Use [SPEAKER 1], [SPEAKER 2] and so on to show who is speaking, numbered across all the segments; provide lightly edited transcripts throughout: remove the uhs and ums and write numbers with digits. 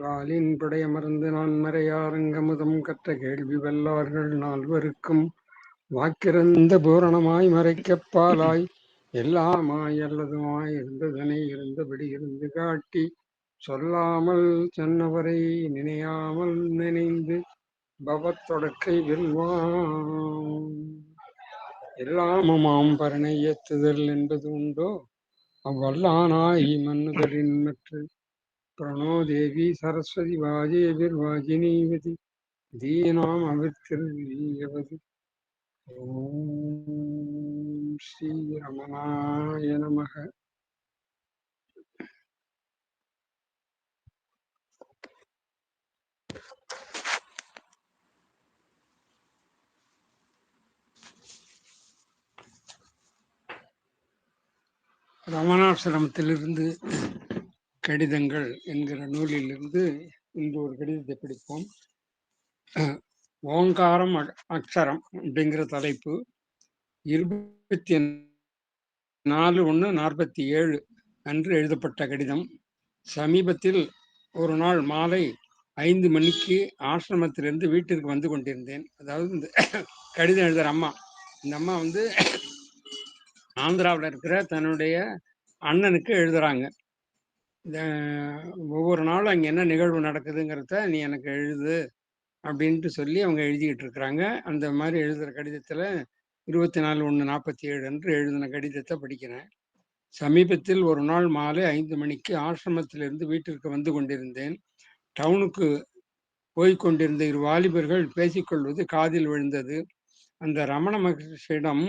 [SPEAKER 1] காலின் படையமர்ந்து நான் மறையாரங்கமுதம் கற்ற கேள்வி வல்லார்கள் நால்வருக்கும் வாக்கிறந்த பூரணமாய் மறைக்கப் பாலாய் எல்லாமாய் அல்லதுமாய் இருந்ததனை இருந்தபடி இருந்து காட்டி சொல்லாமல் சொன்னவரை நினையாமல் நினைந்து பவத்தொடக்கை வெல்வான். எல்லாமுமாம் பரனை ஏத்துதல் என்பது உண்டோ அவ்வல்லானாய் மன்னுதலின் மற்ற பிரணோ தேவி சரஸ்வதி வாஜேவிர்வாஜினீவதி தீனாம் அவிர்த்திர்வது. ஓம் ஸ்ரீ ரமணாய நமக. ரமணாசிரமத்திலிருந்து கடிதங்கள் என்கிற நூலிலிருந்து இன்று ஒரு கடிதத்தை படிப்போம். ஓங்காரம் அக்ஷரம் அப்படிங்கிற தலைப்பு. 24/1/47 அன்று எழுதப்பட்ட கடிதம். சமீபத்தில் ஒரு நாள் மாலை 5 மணிக்கு ஆசிரமத்திலிருந்து வீட்டிற்கு வந்து கொண்டிருந்தேன். அதாவது இந்த கடிதம் எழுதுற அம்மா, இந்த அம்மா ஆந்திராவில் இருக்கிற தன்னுடைய அண்ணனுக்கு எழுதுறாங்க. ஒவ்வொரு நாளும் அங்கே என்ன நிகழ்வு நடக்குதுங்கிறத நீ எனக்கு எழுது அப்படின்ட்டு சொல்லி அவங்க எழுதிக்கிட்டு இருக்கிறாங்க. அந்த மாதிரி எழுதுகிற கடிதத்தில் 24/1/47 அன்று எழுதின கடிதத்தை படிக்கிறேன். சமீபத்தில் ஒரு நாள் மாலை 5 மணிக்கு ஆசிரமத்திலிருந்து வீட்டிற்கு வந்து கொண்டிருந்தேன். டவுனுக்கு போய்கொண்டிருந்த 2 வாலிபர்கள் பேசிக்கொள்வது காதில் விழுந்தது. அந்த ரமண மகர்ஷியிடம்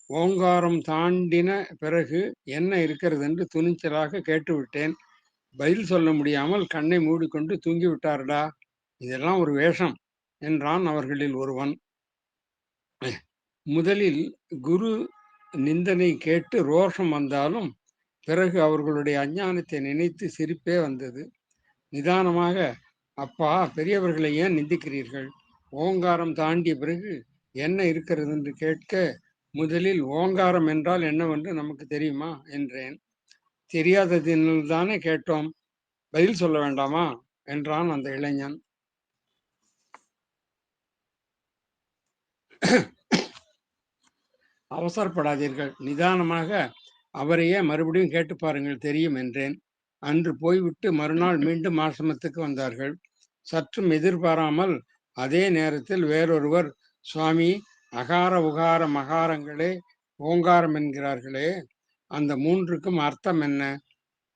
[SPEAKER 1] ஓங்காரம் தாண்டின பிறகு என்ன இருக்கிறது என்று துணிச்சலாக கேட்டுவிட்டேன். பதில் சொல்ல முடியாமல் கண்ணை மூடிக்கொண்டு தூங்கிவிட்டார்களா? இதெல்லாம் ஒரு வேஷம் என்றான் அவர்களில் ஒருவன். முதலில் குரு நிந்தனை கேட்டு ரோஷம் வந்தாலும் பிறகு அவர்களுடைய அஞ்ஞானத்தை நினைத்து சிரிப்பே வந்தது. நிதானமாக, அப்பா, பெரியவர்களை ஏன் நிந்திக்கிறீர்கள்? ஓங்காரம் தாண்டிய பிறகு என்ன இருக்கிறது என்று கேட்க, முதலில் ஓங்காரம் என்றால் என்னவென்று நமக்கு தெரியுமா என்றேன். தெரியாததினால் தானே கேட்டோம், பதில் சொல்ல வேண்டாமா என்றான் அந்த இளைஞன். அவசரப்படாதீர்கள், நிதானமாக அவரையே மறுபடியும் கேட்டு பாருங்கள், தெரியும் என்றேன். அன்று போய்விட்டு மறுநாள் மீண்டும் ஆசிரமத்துக்கு வந்தார்கள். சற்றும் எதிர்பாராமல் அதே நேரத்தில் வேறொருவர், சுவாமி, அகார உகார மகாரங்களே ஓங்காரம் என்கிறார்களே, அந்த 3க்கும் அர்த்தம் என்ன?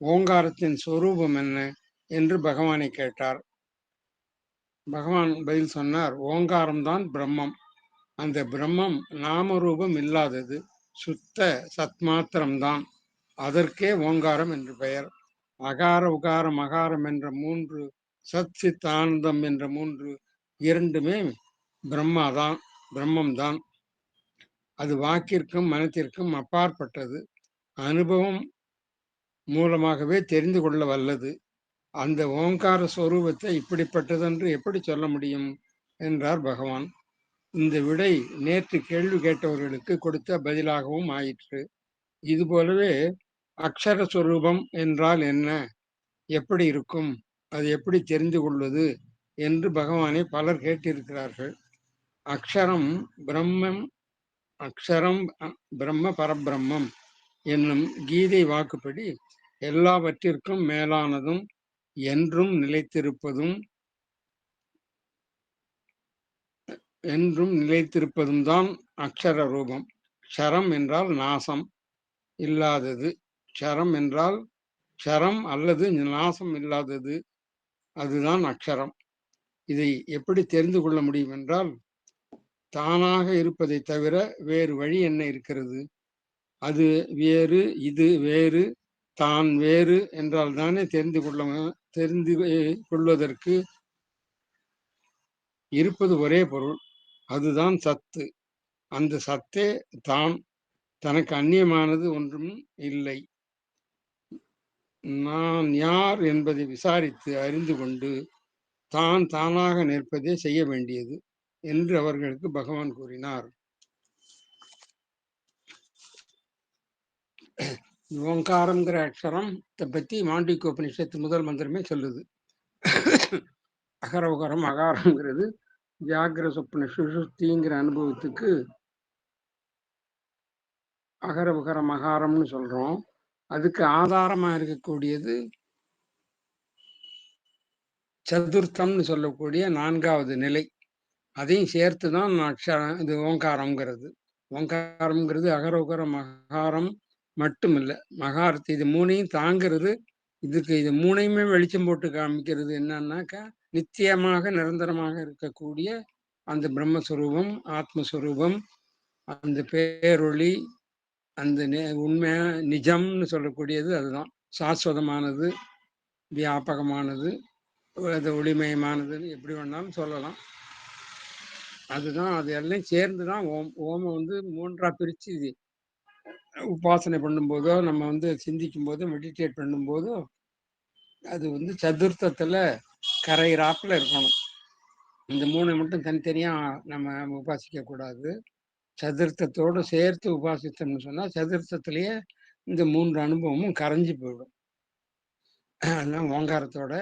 [SPEAKER 1] ஓங்காரத்தின் சொரூபம் என்ன என்று பகவானை கேட்டார். பகவான் பதில் சொன்னார், ஓங்காரம்தான் பிரம்மம். அந்த பிரம்மம் நாமரூபம் இல்லாதது, சுத்த சத்மாத்திரம்தான். அதற்கே ஓங்காரம் என்று பெயர். அகார உகார மகாரம் என்ற 3, சத் சித் ஆனந்தம் என்ற 3, இரண்டுமே பிரம்மாதான், பிரம்மம்தான். அது வாக்கிற்கும் மனத்திற்கும் அப்பாற்பட்டது, அனுபவம் மூலமாகவே தெரிந்து கொள்ள வல்லது. அந்த ஓங்கார ஸ்வரூபத்தை இப்படிப்பட்டதென்று எப்படி சொல்ல முடியும் என்றார் பகவான். இந்த விடை நேற்று கேள்வி கேட்டவர்களுக்கு கொடுத்த பதிலாகவும் ஆயிற்று. இதுபோலவே அக்ஷர ஸ்வரூபம் என்றால் என்ன, எப்படி இருக்கும், அது எப்படி தெரிந்து கொள்வது என்று பகவானை பலர் கேட்டிருக்கிறார்கள். அக்ஷரம் பிரம்மம், அக்ஷரம் பிரம்ம பரபிரம்மம் என்னும் கீதை வாக்குப்படி எல்லாவற்றிற்கும் மேலானதும் என்றும் நிலைத்திருப்பதும் தான் அக்ஷர ரூபம். க்ஷரம் என்றால் நாசம் இல்லாதது, க்ஷரம் என்றால் க்ஷரம் அல்லது நாசம் இல்லாதது, அதுதான் அக்ஷரம். இதை எப்படி தெரிந்து கொள்ள முடியும் என்றால், தானாக இருப்பதை தவிர வேறு வழி என்ன இருக்கிறது? அது வேறு, இது வேறு, தான் வேறு என்றால் தானே தெரிந்து கொள்வதற்கு. இருப்பது ஒரே பொருள், அதுதான் சத்து. அந்த சத்தே தான், தனக்கு அந்நியமானது ஒன்றும் இல்லை. நான் யார் என்பதை விசாரித்து அறிந்து கொண்டு தான் தானாக நிற்பதே செய்ய வேண்டியது என்று அவர்களுக்கு பகவான் கூறினார். ஓங்காரம்ங்கிற அக்ஷரம் பற்றி மாண்டூக்கிய உபநிஷத்து முதல் மந்திரமே சொல்லுது. அகர உகரம் அகாரம்ங்கிறது ஜாகிர சொப்ன சுஷுப்திங்கிற அனுபவத்துக்கு அகர உகரம் அகாரம்னு சொல்றோம். அதுக்கு ஆதாரமா இருக்கக்கூடியது சதுர்த்தம்னு சொல்லக்கூடிய 4வது நிலை. அதையும் சேர்த்து தான் அக்ஷரம் இது ஓங்காரம்ங்கிறது. ஓங்காரம்ங்கிறது அகர உகர மகாரம் மட்டும் இல்ல. மகாரத்து இது 3யும் தாங்கிறது. இதுக்கு இது 3யுமே வெளிச்சம் போட்டு காமிக்கிறது என்னன்னாக்கா, நித்தியமாக நிரந்தரமாக இருக்கக்கூடிய அந்த பிரம்மஸ்வரூபம், ஆத்மஸ்வரூபம், அந்த பேரொளி, அந்த உண்மையா நிஜம்னு சொல்லக்கூடியது அதுதான். சாஸ்வதமானது, வியாபகமானது, அது ஒளிமயமானதுன்னு எப்படி வேணாலும் சொல்லலாம். அதுதான் அது எல்லாம் சேர்ந்து தான் ஓமம் வந்து 3ஆ பிரிச்சு உபாசனை பண்ணும்போதோ, நம்ம வந்து சிந்திக்கும் போதோ, மெடிடேட் பண்ணும்போதோ, அது வந்து சதுர்த்தத்துல கரையிறாப்புல இருக்கணும். இந்த 3 மட்டும் தனித்தனியா நம்ம உபாசிக்க கூடாது. சதுர்த்தத்தோடு சேர்த்து உபாசித்தோம்னு சொன்னா, சதுர்த்தத்திலேயே இந்த 3 அனுபவமும் கரைஞ்சு போயிடும். அதுதான் ஓங்காரத்தோட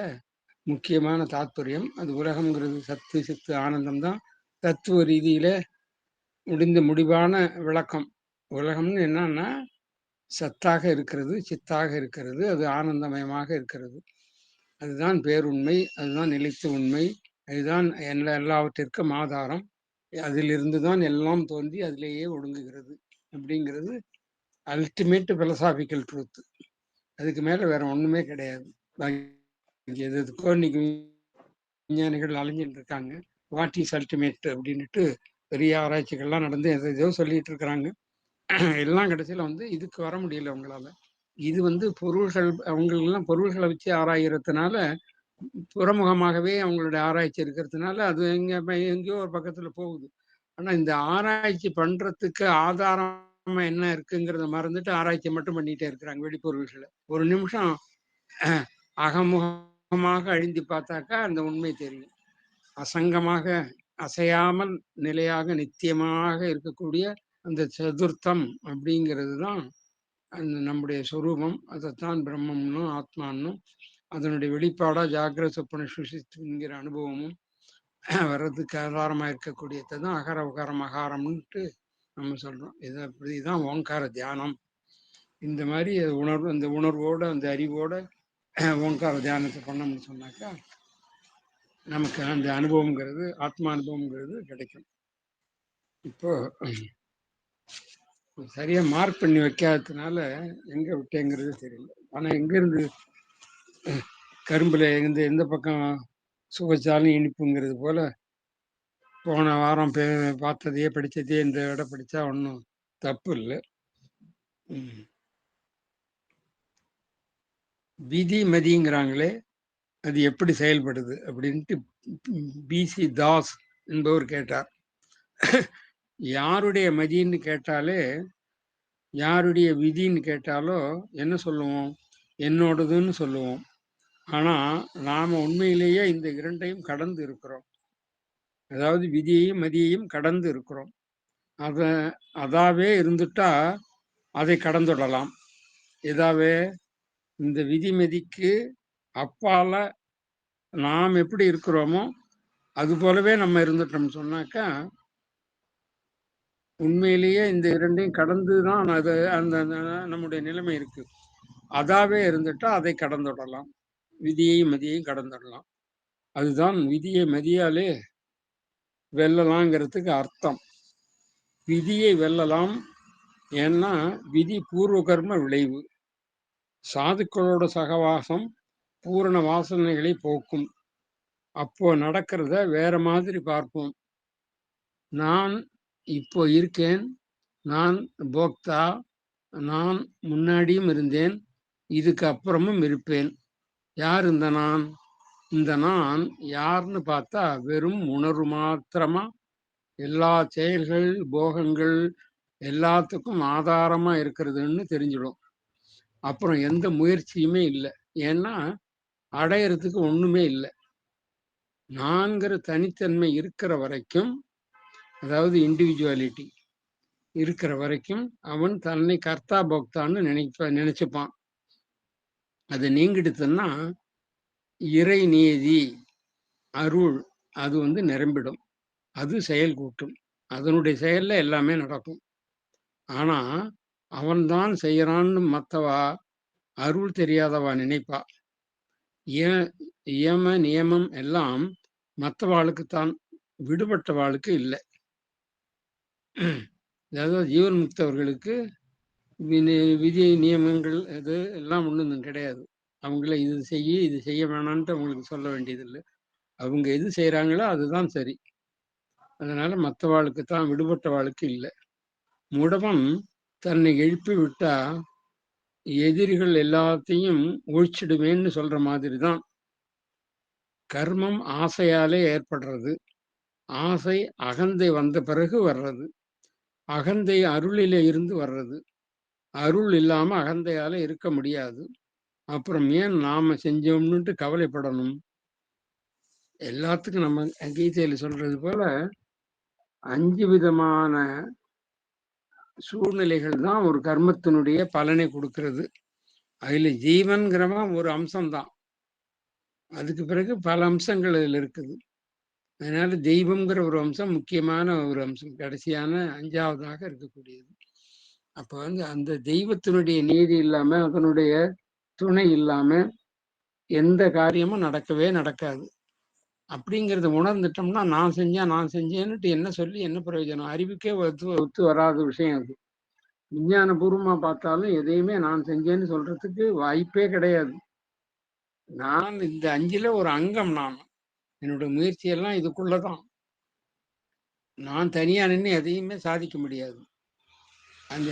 [SPEAKER 1] முக்கியமான தாத்பரியம். அது உலகம்ங்கிறது சத்து, சித்து, ஆனந்தம் தான் தத்துவ ரீதியில முடிவான விளக்கம். உலகம்னு என்னன்னா சத்தாக இருக்கிறது, சித்தாக இருக்கிறது, அது ஆனந்தமயமாக இருக்கிறது. அதுதான் பேருண்மை, அதுதான் நிலைத்த உண்மை, அதுதான் எல்லாவற்றிற்கும் ஆதாரம். அதிலிருந்து தான் எல்லாம் தோன்றி அதிலேயே ஒடுங்குகிறது அப்படிங்கிறது அல்டிமேட் பிலசாபிக்கல் ட்ரூத். அதுக்கு மேல வேற ஒண்ணுமே கிடையாது. எதுக்கோ இன்னைக்கு விஞ்ஞானிகள் அலைஞ்சிட்டு இருக்காங்க. வாட் இஸ் அல்டிமேட் அப்படின்னுட்டு பெரிய ஆராய்ச்சிகள்லாம் நடந்து எதோ சொல்லிட்டு இருக்கிறாங்க. எல்லாம் கடைசியில வந்து இதுக்கு வர முடியல அவங்களால. இது வந்து பொருள்கள் அவங்களெல்லாம் பொருள்களை வச்சு ஆராயறதுனால புறமுகமாகவே அவங்களுடைய ஆராய்ச்சி இருக்கிறதுனால அது எங்கேயோ ஒரு பக்கத்துல போகுது. ஆனா இந்த ஆராய்ச்சி பண்றதுக்கு ஆதாரமா என்ன இருக்குங்கிறத மறந்துட்டு ஆராய்ச்சி மட்டும் பண்ணிட்டே இருக்கிறாங்க வெளிப்பொருள்களை. ஒரு நிமிஷம் அகமுகமாக அழிந்து பார்த்தாக்கா அந்த உண்மை தெரியும். அசங்கமாக அசையாமல் நிலையாக நித்தியமாக இருக்கக்கூடிய அந்த சதுர்த்தம் அப்படிங்கிறது தான் அந்த நம்முடைய சொரூபம். அதைத்தான் பிரம்மம்னும் ஆத்மான்னும் அதனுடைய வெளிப்பாடா ஜாகிர சொப்பன சுஷித்துங்கிற அனுபவமும் வர்றதுக்கு ஆதாரமா இருக்கக்கூடியதை தான் அகர உகர மகாரம்ன்ட்டு நம்ம சொல்றோம். இதை அப்படிதான் ஓங்கார தியானம். இந்த மாதிரி உணர்வு, அந்த உணர்வோட அந்த அறிவோட ஓங்கார தியானத்தை பண்ணோம்னு சொன்னாக்கா நமக்கு அந்த அனுபவம்ங்கிறது ஆத்மா அனுபவம்ங்கிறது கிடைக்கும். இப்போ சரியா மார்க் பண்ணி வைக்காததுனால எங்க விட்டேங்கிறது தெரியல. ஆனா எங்க இருந்து கரும்புல இருந்து எந்த பக்கம் சுவைச்சாலும் இனிப்புங்கிறது போல போன வாரம் பார்த்ததையே படிச்சதையே இந்த விட படிச்சா ஒன்றும் தப்பு இல்லை. விதி மதிங்கிறாங்களே அது எப்படி செயல்படுது அப்படின்ட்டு பிசி தாஸ் என்பவர் கேட்டார். யாருடைய மதின்னு கேட்டாலே, யாருடைய விதின்னு கேட்டாலோ என்ன சொல்லுவோம்? என்னோடதுன்னு சொல்லுவோம். ஆனா நாம உண்மையிலேயே இந்த இரண்டையும் கடந்து இருக்கிறோம். அதாவது விதியையும் மதியையும் கடந்து இருக்கிறோம். அத அதாவே இருந்துட்டா அதை கடந்துடலாம். இதாவே இந்த விதி மதிக்கு அப்பால நாம் எப்படி இருக்கிறோமோ அது போலவே நம்ம இருந்துட்டோம்னு சொன்னாக்கா உண்மையிலேயே இந்த இரண்டையும் கடந்துதான் அது அந்த நம்முடைய நிலைமை இருக்கு. அதாவே இருந்துட்டா அதை கடந்துடலாம். விதியையும் மதியையும் கடந்துடலாம். அதுதான் விதியை மதியாலே வெல்லலாங்கிறதுக்கு அர்த்தம். விதியை வெல்லலாம். ஏன்னா விதி பூர்வ கர்ம விளைவு. சாதுக்களோட சகவாசம் பூரண வாசனைகளை போக்கும். அப்போ நடக்கிறத வேற மாதிரி பார்ப்போம். நான் இப்போ இருக்கேன், நான் போக்தா, நான் முன்னாடியும் இருந்தேன், இதுக்கு அப்புறமும் இருப்பேன். யார் இந்த நான்? இந்த நான் யாருன்னு பார்த்தா வெறும் உணர்வு மாத்திரமா எல்லா செயல்கள் போகங்கள் எல்லாத்துக்கும் ஆதாரமா இருக்கிறதுன்னு தெரிஞ்சிடும். அப்புறம் எந்த முயற்சியுமே இல்லை. ஏன்னா அடையறதுக்கு ஒண்ணுமே இல்லை. நான்கிற தனித்தன்மை இருக்கிற வரைக்கும், அதாவது இண்டிவிஜுவாலிட்டி இருக்கிற வரைக்கும் அவன் தன்னை கர்த்தா போக்தான்னு நினைச்சுப்பான். அது நீங்கிடுத்துன்னா இறை நீதி அருள் அது வந்து நிரம்பிடும். அது செயல் கூட்டும். அதனுடைய செயல்ல எல்லாமே நடக்கும். ஆனா, அவன் தான் செய்றான்னு மத்தவா அருள் தெரியாதவா நினைப்பா. ஏ நியம, நியமம் எல்லாம் மத்தவாளுக்குத்தான். விடுபட்டவாளுக்கு இல்ல. அதாவது ஜீவன் முக்தவர்களுக்கு விதி விதி நியமங்கள் அது எல்லாம் ஒண்ணும் கிடையாது. அவங்கள இது செய்யி, இது செய்ய வேணான்ட்டு அவங்களுக்கு சொல்ல வேண்டியதில்ல. அவங்க எது செய்றாங்களோ அதுதான் சரி. அதனால மத்தவாளுக்கு தான், விடுபட்டவாளுக்கு இல்ல. முடவன் தன்னை எழுப்பி விட்டா, எதிரிகள் எல்லாத்தையும் ஒழிச்சிடுவேன்னு சொல்ற மாதிரி தான். கர்மம் ஆசையாலே ஏற்படுறது. ஆசை அகந்தை வந்த பிறகு வர்றது. அகந்தை அருளிலே இருந்து வர்றது. அருள் இல்லாம அகந்தையால இருக்க முடியாது. அப்புறம் ஏன் நாம செஞ்சோம்னுட்டு கவலைப்படணும்? எல்லாத்துக்கும் நம்ம கீதையில சொல்றது போல 5 விதமான சூழ்நிலைகள் தான் ஒரு கர்மத்தினுடைய பலனை குடுக்கிறது. அதுல ஜீவன்கிறவன் ஒரு அம்சம் தான். அதுக்கு பிறகு பல அம்சங்கள் அதுல இருக்குது. அதனால தெய்வம்ங்கிற ஒரு அம்சம் முக்கியமான ஒரு அம்சம். கடைசியான 5வதாக இருக்கக்கூடியது. அப்ப வந்து அந்த தெய்வத்தினுடைய நீதி இல்லாம, அதனுடைய துணை இல்லாம எந்த காரியமும் நடக்கவே நடக்காது. அப்படிங்கிறத உணர்ந்துட்டோம்னா, நான் செஞ்சேன்னுட்டு என்ன சொல்லி என்ன பிரயோஜனம்? அறிவுக்கே ஒத்து ஒத்து வராத விஷயம் அது. விஞ்ஞானபூர்வமா பார்த்தாலும் எதையுமே நான் செஞ்சேன்னு சொல்றதுக்கு வாய்ப்பே கிடையாது. நான் இந்த 5ல ஒரு அங்கம் நான். என்னோட முயற்சியெல்லாம் இதுக்குள்ளதான். நான் தனியா நின்னு எதையுமே சாதிக்க முடியாது. அந்த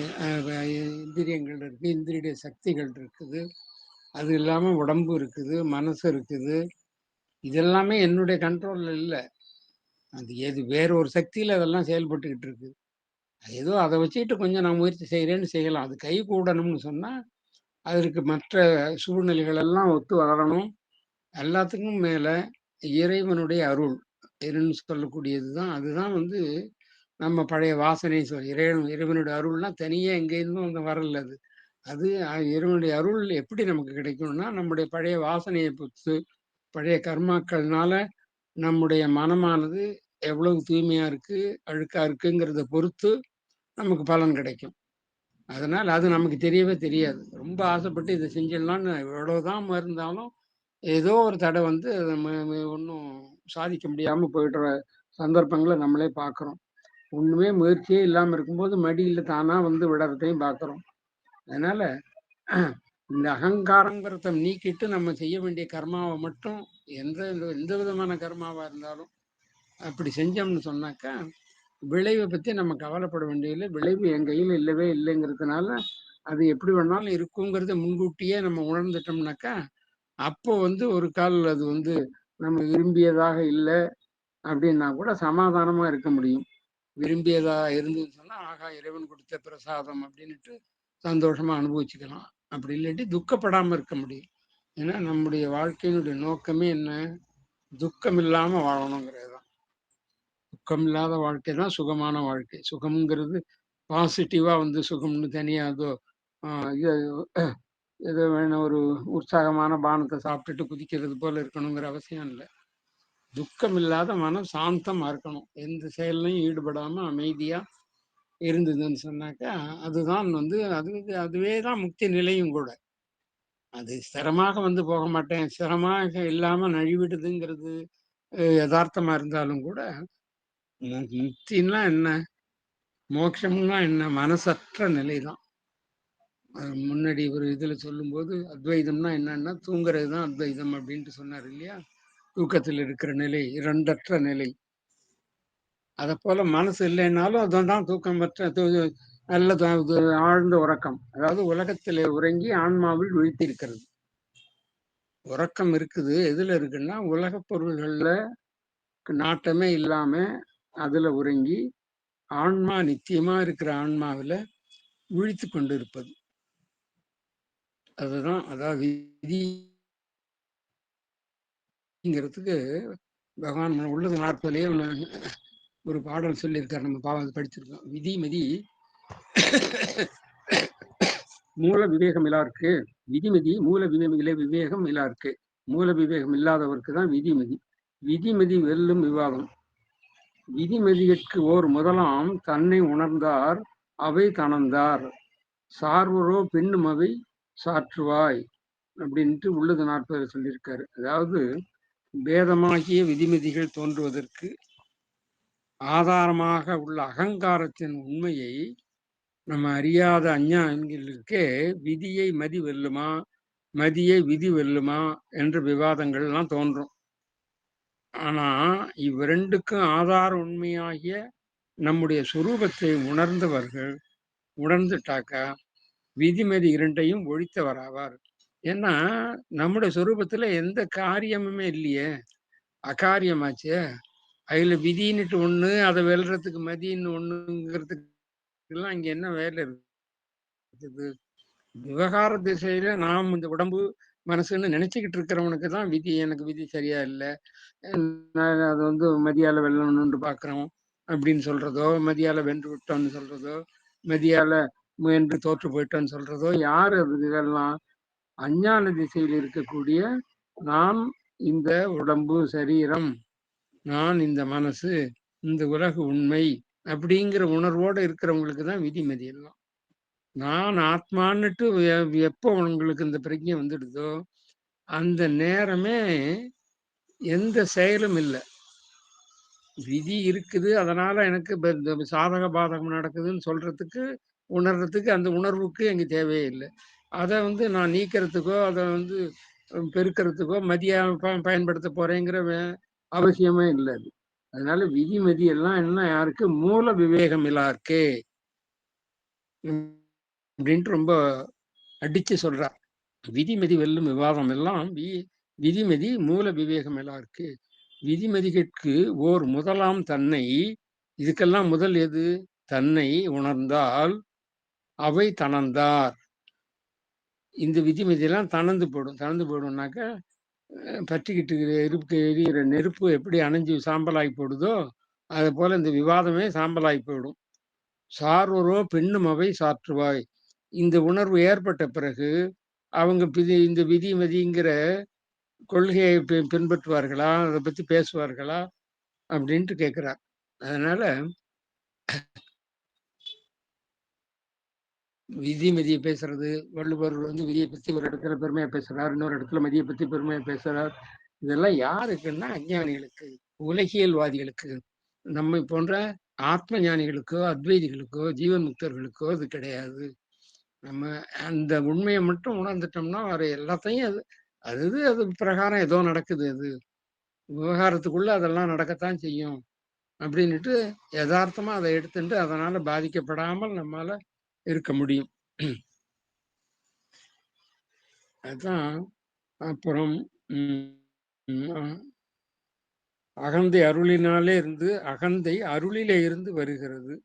[SPEAKER 1] இந்திரியங்கள் இருக்கு, இந்திரிய சக்திகள் இருக்குது. அது இல்லாம உடம்பு இருக்குது, மனசு இருக்குது. இதெல்லாமே என்னுடைய கண்ட்ரோல்ல இல்ல. அது எது வேற ஒரு சக்தியில அதெல்லாம் செயல்பட்டுக்கிட்டு இருக்கு. ஏதோ அத வச்சுக்கிட்டு கொஞ்சம் நான் முயற்சி செய்றேன்னு செய்யலாம். அது கைகூடணும்னு சொன்னா, அதற்கு மற்ற சூழ்நிலைகள் எல்லாம் ஒத்து வரணும். எல்லாத்துக்கும் மேல இறைவனுடைய அருள். இறைவன் சொல்லக்கூடியது தான். அதுதான் வந்து நம்ம பழைய வாசனை இறைவனுடைய அருள்னா தனியா எங்கேருந்தும் வந்து வரல அது. அது இறைவனுடைய அருள் எப்படி நமக்கு கிடைக்கும்னா, நம்முடைய பழைய வாசனைய பொறுத்து, பழைய கர்மாக்கள்னால நம்முடைய மனமானது எவ்வளவு தூய்மையா இருக்கு, அழுக்கா இருக்குங்கிறத பொறுத்து நமக்கு பலன் கிடைக்கும். அதனால அது நமக்கு தெரியவே தெரியாது. ரொம்ப ஆசைப்பட்டு இத செஞ்சிடலான்னு எவ்வளவுதான் இருந்தாலும், ஏதோ ஒரு தடை வந்து ஒண்ணும் சாதிக்க முடியாம போயிடுற சந்தர்ப்பங்கள நம்மளே பார்க்கிறோம். ஒண்ணுமே முயற்சியே இல்லாம இருக்கும்போது, மடியில தானா வந்து விழறதையும் பார்க்கிறோம். அதனால இந்த அகங்காரங்கிறத நீக்கிட்டு நம்ம செய்ய வேண்டிய கர்மாவ மட்டும் எந்த எந்த விதமான கர்மாவா இருந்தாலும் அப்படி செஞ்சோம்னு சொன்னாக்கா, விளைவ பத்தி நம்ம கவலைப்பட வேண்டியதில்லை. விளைவு என் கையில இல்லவே இல்லைங்கிறதுனால, அது எப்படி வேணாலும் இருக்குங்கிறத முன்கூட்டியே நம்ம உணர்ந்துட்டோம்னாக்கா, அப்போ வந்து ஒரு கால் அது வந்து நம்ம விரும்பியதாக இல்ல அப்படின்னா கூட சமாதானமா இருக்க முடியும். விரும்பியதா இருந்ததுன்னு சொன்னா, ஆகா இறைவன் கொடுத்த பிரசாதம் அப்படின்னுட்டு சந்தோஷமா அனுபவிச்சுக்கலாம். அப்படி இல்லாட்டி துக்கப்படாம இருக்க முடியும். ஏன்னா நம்முடைய வாழ்க்கையினுடைய நோக்கமே என்ன? துக்கம் இல்லாம வாழணுங்கிறது தான். துக்கம் இல்லாத வாழ்க்கை தான் சுகமான வாழ்க்கை. சுகம்ங்கிறது பாசிட்டிவா வந்து சுகம்னு தனியா ஏதோ இது ஏதோ வேணும் ஒரு உற்சாகமான பானத்தை சாப்பிட்டுட்டு குதிக்கிறது போல இருக்கணுங்கிற அவசியம் இல்லை. துக்கம் இல்லாத மனம் சாந்தமா இருக்கணும். எந்த செயல்லையும் ஈடுபடாம அமைதியா இருந்ததுன்னு சொன்னாக்கா, அதுதான் வந்து அதுவே தான் முக்தி நிலையும் கூட. அது ஸ்திரமாக வந்து போக மாட்டேன். ஸ்திரமாக இல்லாம நழுவிடுதுங்கிறது எதார்த்தமா இருந்தாலும் கூட, முக்தின்னா என்ன? மோட்சம்னா என்ன? மனசற்ற நிலைதான். முன்னாடி ஒரு இதுல சொல்லும்போது, அத்வைதம்னா என்னன்னா, தூங்குறது தான் அத்வைதம் அப்படின்ட்டு சொன்னார் இல்லையா? தூக்கத்தில் இருக்கிற நிலை, இரண்டற்ற நிலை. அதப்போல மனசு இல்லைன்னாலும் அதுதான் தூக்கமற்ற நல்ல ஆழ்ந்த உறக்கம். அதாவது உலகத்திலே உறங்கி ஆன்மாவில் விழித்திருக்கிறது. உறக்கம் இருக்குது. எதுல இருக்குன்னா, உலகப் பொருள்கள்ல நாட்டமே இல்லாம அதுல உறங்கி, ஆன்மா நித்தியமா இருக்கிற ஆன்மாவுல விழித்துக் கொண்டிருப்பது. அதுதான் அதாவது விதிங்கிறதுக்கு பகவான் உள்ளது 40லயே ஒரு பாடல் சொல்லியிருக்காரு. நம்ம பாவம் படிச்சிருக்கோம். விதி மதி மூல விவேகம் இல்லாருக்கு. விதிமதி மூல விவேகம் இல்லாருக்கு. மூல விவேகம் இல்லாதவருக்கு தான் விதிமதி. விதிமதி வெல்லும் விவாதம். விதிமதியிற்கு ஓர் முதலாம் தன்னை உணர்ந்தார் அவை தணர்ந்தார் சார்வரோ பெண்ணும் அவை சாற்றுவாய் அப்படின்ட்டு உள்ளது 40 சொல்லியிருக்காரு. அதாவது பேதமாகிய விதிமதிகள் தோன்றுவதற்கு ஆதாரமாக உள்ள அகங்காரத்தின் உண்மையை நம்ம அறியாத அஞ்ஞானிகளுக்கே விதியை மதி வெல்லுமா, மதியை விதி வெல்லுமா என்ற விவாதங்கள் எல்லாம் தோன்றும். ஆனா இவ்விரண்டுக்கும் ஆதார உண்மையாகிய நம்முடைய சுரூபத்தை உணர்ந்தவர்கள் உணர்ந்துட்டாக்கா விதிமதி இரண்டையும் ஒழித்தவராவார். ஏன்னா நம்முடைய சொரூபத்துல எந்த காரியமுமே இல்லையே, அகாரியமாச்சே. அதுல விதின்னுட்டு ஒண்ணு, அதை வெல்றதுக்கு மதின்னு ஒண்ணுங்கிறதுக்கு எல்லாம் இங்க என்ன வேலை இருக்குது? விவகார திசையில நாம் இந்த உடம்பு மனசுன்னு நினைச்சுக்கிட்டு இருக்கிறவனுக்கு தான் விதி, எனக்கு விதி சரியா இல்லை, நான் அது மதியால வெல்லணும்னு பாக்குறோம் அப்படின்னு சொல்றதோ, மதியால வென்று விட்டோம்னு சொல்றதோ, மதியால முயன்று தோற்று போயிட்டோன்னு சொல்றதோ, யாரு அது? இதெல்லாம் அஞ்ஞான திசையில் இருக்கக்கூடிய நாம் இந்த உடம்பு சரீரம், நான் இந்த மனசு, இந்த உலக உண்மை அப்படிங்கிற உணர்வோடு இருக்கிறவங்களுக்கு தான் விதிமதி எல்லாம். நான் ஆத்மான்னுட்டு எப்போ உங்களுக்கு இந்த பிரஜை வந்துடுதோ அந்த நேரமே எந்த செயலும் இல்லை. விதி இருக்குது, அதனால எனக்கு இந்த சாதக பாதகம் நடக்குதுன்னு சொல்றதுக்கு உணர்றதுக்கு அந்த உணர்வுக்கு எங்க தேவையே இல்லை. அதை நான் நீக்கிறதுக்கோ அதை பெருக்கிறதுக்கோ மதியா பயன்படுத்த போறேங்கிற அவசியமே இல்லை. அது அதனால விதி மதி எல்லாம் என்ன யாருக்கு? மூல விவேகம் இல்லாருக்கே அப்படின்ட்டு ரொம்ப அடிச்சு சொல்றார். விதிமதி வெல்லும் விவாதம் எல்லாம் விதிமதி மூல விவேகம் எல்லாம் இருக்கு. விதிமதிகளுக்கு ஓர் முதலாம் தன்னை, இதுக்கெல்லாம் முதல் எது? தன்னை உணர்ந்தால் அவை தணர்ந்தார். இந்த விதிமதியெல்லாம் தணர்ந்து போயிடும். தணர்ந்து போயிடும்னாக்க பற்றிக்கிட்டு எரியிற நெருப்பு எப்படி அணைஞ்சு சாம்பலாகி போடுதோ அது போல இந்த விவாதமே சாம்பலாகி போயிடும். சார்வரோ பெண்ணும் அவை சாற்றுவாய். இந்த உணர்வு ஏற்பட்ட பிறகு அவங்க இந்த விதிமதிங்கிற கொள்கையை பின்பற்றுவார்களா, அதை பத்தி பேசுவார்களா அப்படின்ட்டு கேட்கிறார். அதனால விதி மதியை பேசுறது, வள்ளுவர் விதியை பத்தி ஒரு இடத்துல பெருமையா பேசுறார், இன்னொரு இடத்துல மதியை பத்தி பெருமையா பேசுறார். இதெல்லாம் யாருக்குன்னா அஞ்ஞானிகளுக்கு, உலகியல்வாதிகளுக்கு. நம்மை போன்ற ஆத்ம ஞானிகளுக்கோ அத்வைதிகளுக்கோ ஜீவன் முக்தர்களுக்கோ அது கிடையாது. நம்ம அந்த உண்மையை மட்டும் உணர்ந்துட்டோம்னா வர எல்லாத்தையும் அது அது அது பிரகாரம் ஏதோ நடக்குது. அது விவகாரத்துக்குள்ள அதெல்லாம் நடக்கத்தான் செய்யும் அப்படின்னுட்டு யதார்த்தமா அதை எடுத்துட்டு அதனால பாதிக்கப்படாமல் நம்மால இருக்க முடியும். அதுதான். அப்புறம் அகந்தை அருளினாலே இருந்து, அகந்தை அருளிலே இருந்து வருகிறது.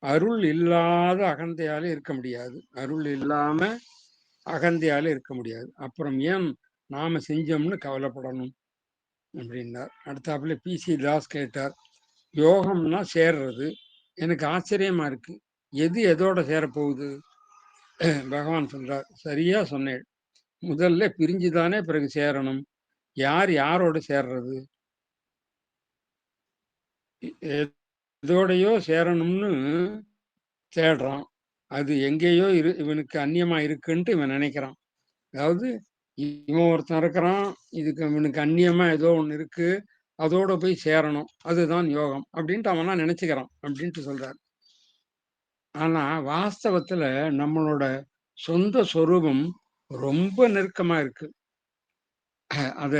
[SPEAKER 1] அருள் இல்லாத அகந்தையால இருக்க முடியாது. அருள் இல்லாம அகந்தையால இருக்க முடியாது. அப்புறம் ஏன் நாம செஞ்சோம்னு கவலைப்படணும் அப்படின்னார். அடுத்தாப்புல PC தாஸ் கேட்டார், யோகம்னா சேர்றது. எனக்கு ஆச்சரியமா இருக்கு, எது எதோட சேரப்போகுது? பகவான் சொல்றார், சரியா சொன்னேன். முதல்ல பிரிஞ்சுதானே பிறகு சேரணும். யார் யாரோட சேர்றது? எதோடையோ சேரணும்னு தேடுறான். அது எங்கேயோ இவனுக்கு அந்நியமா இருக்குன்ட்டு இவன் நினைக்கிறான். அதாவது இவன் ஒருத்தன் இருக்கிறான், இதுக்கு இவனுக்கு அந்நியமா ஏதோ ஒண்ணு இருக்கு, அதோட போய் சேரணும், அதுதான் யோகம் அப்படின்ட்டு அவனா நினைச்சுக்கிறான் அப்படின்ட்டு சொல்றாரு. ஆனா வாஸ்தவத்துல நம்மளோட சொந்த சொரூபம் ரொம்ப நெருக்கமா இருக்கு. அத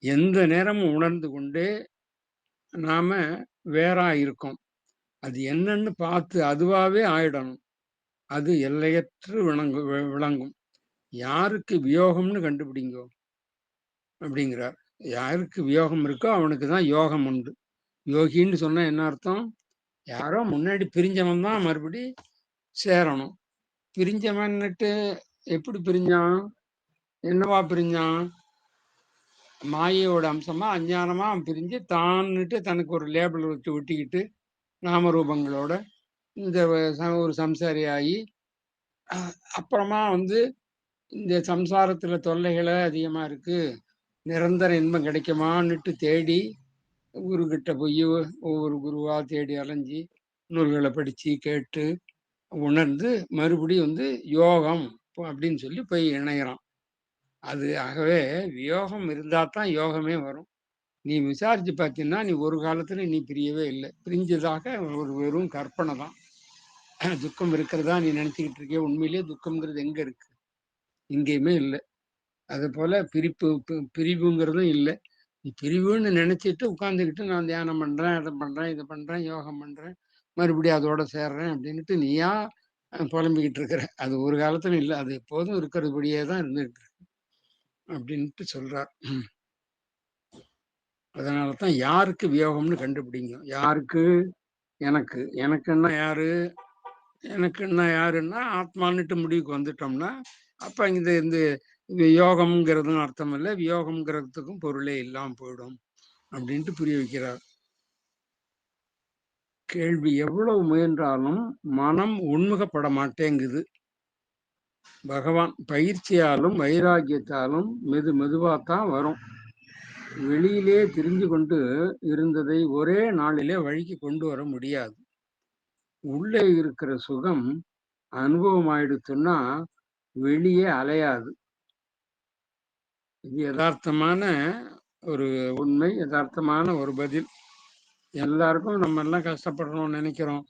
[SPEAKER 1] எந்த நேரமும் உணர்ந்து கொண்டே நாம வேறா இருக்கோம். அது என்னன்னு பார்த்து அதுவாவே ஆயிடணும். அது எல்லையற்று விளங்கும். யாருக்கு வியோகம்னு கண்டுபிடிங்கோ அப்படிங்கிறார். யாருக்கு வியோகம் இருக்கோ அவனுக்கு தான் யோகம் உண்டு. யோகின்னு சொன்னா என்ன அர்த்தம்? யாரோ முன்னாடி பிரிஞ்சவன் தான் மறுபடி சேரணும். பிரிஞ்சவன்னுட்டு எப்படி பிரிஞ்சான்? என்னவா பிரிஞ்சான்? மாயையோட அம்சமா அஞ்ஞானமா பிரிஞ்சு தான்னுட்டு தனக்கு ஒரு லேபிள் வச்சு ஒட்டிக்கிட்டு நாமரூபங்களோட இந்த ஒரு சம்சாரி ஆகி அப்புறமா இந்த சம்சாரத்துல தொல்லைகளை அதிகமா இருக்கு, நிரந்தர இன்பம் கிடைக்குமான்னுட்டு தேடி குருக்கிட்ட போய் ஒவ்வொரு குருவா தேடி அலைஞ்சி நூல்களை படிச்சு கேட்டு உணர்ந்து மறுபடியும் யோகம் அப்படின்னு சொல்லி போய் இணையறான். அது ஆகவே யோகம் இருந்தா தான் யோகமே வரும். நீ விசாரிச்சு பார்த்தீங்கன்னா நீ ஒரு காலத்துல நீ பிரியவே இல்லை. பிரிஞ்சதாக ஒரு வெறும் கற்பனை தான். துக்கம் இருக்கிறதா நீ நினைச்சுக்கிட்டு இருக்கிய. உண்மையிலேயே துக்கம்ங்கிறது எங்க இருக்கு? எங்கேயுமே இல்லை. அது போல பிரிவுங்கிறதும் இல்லை. நீ பிரிவுன்னு நினைச்சிட்டு உட்கார்ந்துக்கிட்டு நான் தியானம் பண்றேன், அதை பண்றேன், இதை பண்றேன், யோகம் பண்றேன், மறுபடியும் அதோட சேர்றேன் அப்படின்னுட்டு நீயா புலம்பிக்கிட்டு இருக்கிற. அது ஒரு காலத்துல இல்லை. அது எப்போதும் இருக்கிறபடியே தான் இருந்துகிட்டு இருக்கு அப்படின்ட்டு சொல்றார். அதனாலதான் யாருக்கு வியோகம்னு கண்டுபிடிங்க. யாருக்கு? எனக்கு. எனக்குன்னா யாரு? எனக்குன்னா யாருன்னா ஆத்மான்னுட்டு முடிவுக்கு வந்துட்டோம்னா அப்ப இந்த இந்த யோகம்ங்கிறதும் அர்த்தம் இல்லை, வியோகம்ங்கிறதுக்கும் பொருளே இல்லாம போயிடும் அப்படின்ட்டு புரிய வைக்கிறார். கேள்வி: எவ்வளவு முயன்றாலும் மனம் உண்முகப்பட மாட்டேங்குது. பகவான்: பயிற்சியாலும் வைராகியத்தாலும் மெதுவாத்தான் வரும். வெளியிலே திரிஞ்சு கொண்டு இருந்ததை ஒரே நாளிலே வழிக்கு கொண்டு வர முடியாது. உள்ளே இருக்கிற சுகம் அனுபவம் ஆயிடுச்சுன்னா வெளியே அலையாது. இது யதார்த்தமான ஒரு உண்மை, யதார்த்தமான ஒரு பதில். எல்லாருக்கும் நம்ம எல்லாம் கஷ்டப்படுறோம் நினைக்கிறோம்,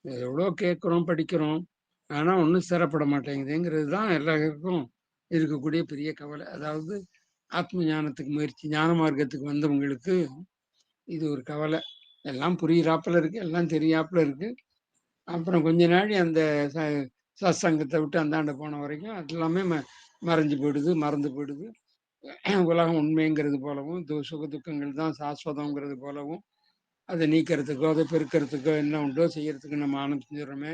[SPEAKER 1] எவ்வளோ கேட்கிறோம் படிக்கிறோம், ஆனா ஒன்றும் சிறப்பட மாட்டேங்குதுங்கிறது தான் எல்லாருக்கும் இருக்கக்கூடிய பெரிய கவலை. அதாவது ஆத்ம ஞானத்துக்கு முயற்சி, ஞான மார்க்கத்துக்கு வந்தவங்களுக்கு இது ஒரு கவலை. எல்லாம் புரியிறாப்புல இருக்கு, எல்லாம் தெரியாப்புல இருக்கு. அப்புறம் கொஞ்ச நாள் அந்த சத்சங்கத்தை விட்டு அந்தாண்ட போன வரைக்கும் அது எல்லாமே மறைஞ்சு போயிடுது, மறந்து போயிடுது. உலகம் உண்மைங்கிறது போலவும் சுக துக்கங்கள் தான் சாஸ்வதம்ங்கிறது போலவும் அதை நீக்கிறதுக்கோ அதை பெருக்கிறதுக்கோ என்ன உண்டோ செய்யறதுக்கு நம்ம ஆனந்தம் செஞ்சிடறோமே.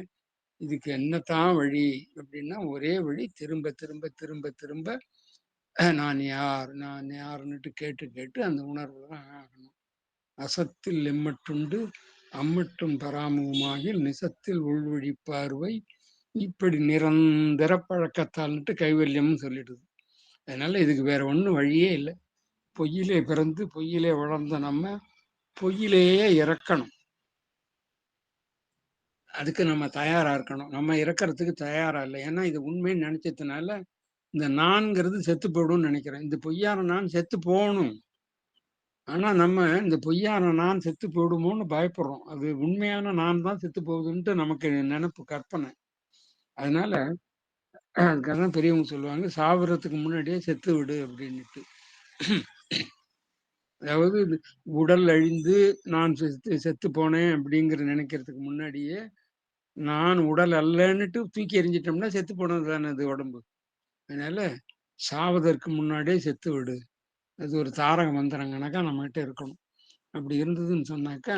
[SPEAKER 1] இதுக்கு என்னத்தான் வழி அப்படின்னா ஒரே வழி, திரும்ப திரும்ப திரும்ப திரும்ப நான் யார் நான் யாருன்னுட்டு கேட்டு கேட்டு அந்த உணர்வு தான் ஆகணும். அசத்தில் எம்மட்டுண்டு அம்மட்டும் பராமுகமாகி நிசத்தில் உள்வழி பார்வை இப்படி நிரந்தர பழக்கத்தால்னுட்டு கைவல்யம்னு சொல்லிடுது. அதனால இதுக்கு வேற ஒன்றும் வழியே இல்லை. பொய்யிலே பிறந்து பொய்யிலே வளர்ந்த நம்ம பொய்யிலேயே இறக்கணும். அதுக்கு நம்ம தயாரா இருக்கணும். நம்ம இறக்கறதுக்கு தயாரா இல்லை. ஏன்னா இது உண்மைன்னு நினைச்சதுனால இந்த நான்கிறது செத்து போயிடும்னு நினைக்கிறேன். இந்த பொய்யான நான் செத்து போகணும். ஆனா நம்ம இந்த பொய்யான நான் செத்து போயிடுமோன்னு பயப்படுறோம். அது உண்மையான நான் தான் செத்து போகுதுன்ட்டு நமக்கு நினைப்பு, கற்பனை. அதனால அதுக்காக பெரியவங்க சொல்லுவாங்க, சாவறதுக்கு முன்னாடியே செத்து விடு அப்படின்னுட்டு. அதாவது உடல் அழிந்து நான் செத்து போனேன் அப்படிங்கிற நினைக்கிறதுக்கு முன்னாடியே நான் உடல் அல்லன்னுட்டு தூக்கி எறிஞ்சிட்டோம்னா செத்து போனது தானே அது உடம்பு. அதனால சாவதற்கு முன்னாடியே செத்து விடு. அது ஒரு தாரக மந்திரம் கணக்கா நம்மகிட்ட இருக்கணும். அப்படி இருந்ததுன்னு சொன்னாக்கா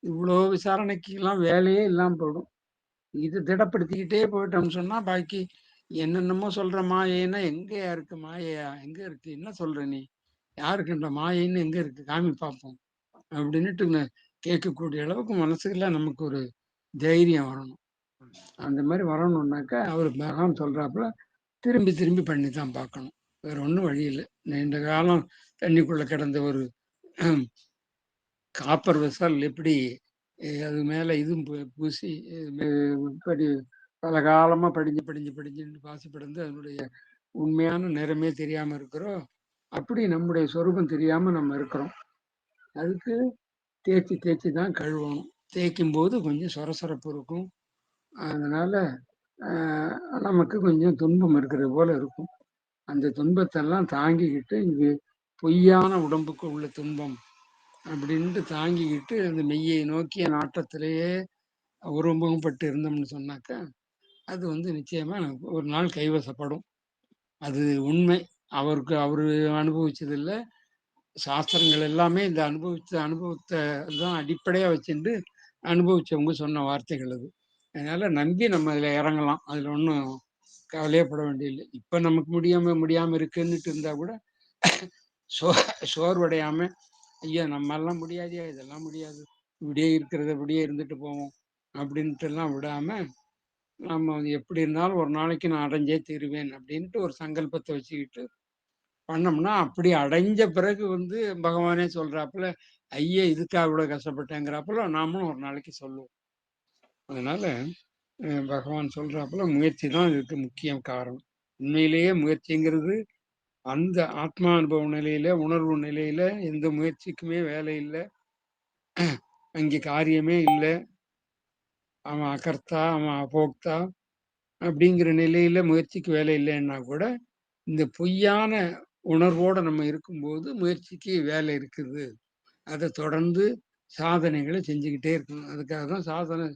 [SPEAKER 1] இவ்வளோ விசாரணைக்கெல்லாம் வேலையே இல்லாம போயிடும். இது திடப்படுத்திக்கிட்டே போயிட்டோம்னு சொன்னா பாக்கி என்னென்னமோ சொல்ற மாயைன்னா எங்கேயா இருக்கு? மாயையா எங்க இருக்கு? என்ன சொல்ற நீ? யாருக்குன்ற மாயைன்னு எங்க இருக்கு? காமி பார்ப்போம் அப்படின்னுட்டு கேட்கக்கூடிய அளவுக்கு மனசுல நமக்கு ஒரு தைரியம் வரணும். அந்த மாதிரி வரணும்னாக்கா அவர் பகவான் சொல்றாப்புல திரும்பி திரும்பி பண்ணி தான் பார்க்கணும். வேற ஒன்றும் வழி இல்லை. நீண்ட காலம் தண்ணிக்குள்ள கிடந்த ஒரு காப்பர் வெசல் எப்படி அது மேல இதுவும் பூசி படி பல காலமா படிஞ்சு படிஞ்சு படிஞ்சுன்னு பாசி படந்து அதனுடைய உண்மையான நிறமே தெரியாம இருக்கிறோம். அப்படி நம்முடைய சொரூபம் தெரியாம நம்ம இருக்கிறோம். அதுக்கு தேய்ச்சி தேய்ச்சி தான் கழுவணும். தேய்க்கும் போது கொஞ்சம் சொரசொரப்பு இருக்கும். அதனால நமக்கு கொஞ்சம் துன்பம் இருக்கிறது போல இருக்கும். அந்த துன்பத்தெல்லாம் தாங்கிக்கிட்டு இது பொய்யான உடம்புக்கு உள்ள துன்பம் அப்படின்ட்டு தாங்கிக்கிட்டு அந்த மெய்யை நோக்கிய நாட்டத்திலேயே உருவகப்பட்டு இருந்தோம்னு சொன்னாக்கா அது நிச்சயமா ஒரு நாள் கைவசப்படும். அது உண்மை. அவரு அனுபவிச்சதில்ல. சாஸ்திரங்கள் எல்லாமே இந்த அனுபவத்தை தான் அடிப்படையா வச்சுட்டு அனுபவிச்சவங்க சொன்ன வார்த்தைகள் அது. அதனால நம்பி நம்ம அதுல இறங்கலாம். அதுல ஒன்றும் கவலையப்பட வேண்டியதில்லை. இப்ப நமக்கு முடியாம இருக்குன்னுட்டு இருந்தா கூட சோ சோர்வடையாம ஐயா நம்ம எல்லாம் முடியாதியா, இதெல்லாம் முடியாது, இப்படியே இருக்கிறத இப்படியே இருந்துட்டு போவோம் அப்படின்ட்டு எல்லாம் விடாம நம்ம எப்படி இருந்தாலும் ஒரு நாளைக்கு நான் அடைஞ்சே தீருவேன் அப்படின்ட்டு ஒரு சங்கல்பத்தை வச்சுக்கிட்டு பண்ணோம்னா அப்படி அடைஞ்ச பிறகு வந்து பகவானே சொல்றாப்புல, ஐயே இதுக்கா இவ்வளவு கஷ்டப்பட்டேங்கிறாப்புல நாமளும் ஒரு நாளைக்கு சொல்லுவோம். அதனால பகவான் சொல்றாப்புல முயற்சி தான் இதுக்கு முக்கிய காரணம். உண்மையிலேயே முயற்சிங்கிறது அந்த ஆத்மா அனுபவ நிலையில, உணர்வு நிலையில எந்த முயற்சிக்குமே வேலை இல்ல. அங்கே காரியமே இல்ல. அவன் அகர்த்தா, அவன் அபோக்தா அப்படிங்கிற நிலையில முயற்சிக்கு வேலை இல்லைன்னா கூட, இந்த பொய்யான உணர்வோட நம்ம இருக்கும்போது முயற்சிக்கு வேலை இருக்குது. அத தொடர்ந்து சாதனைகள செஞ்சுகிட்டே இருக்கணும். அதுக்காக தான் சாதன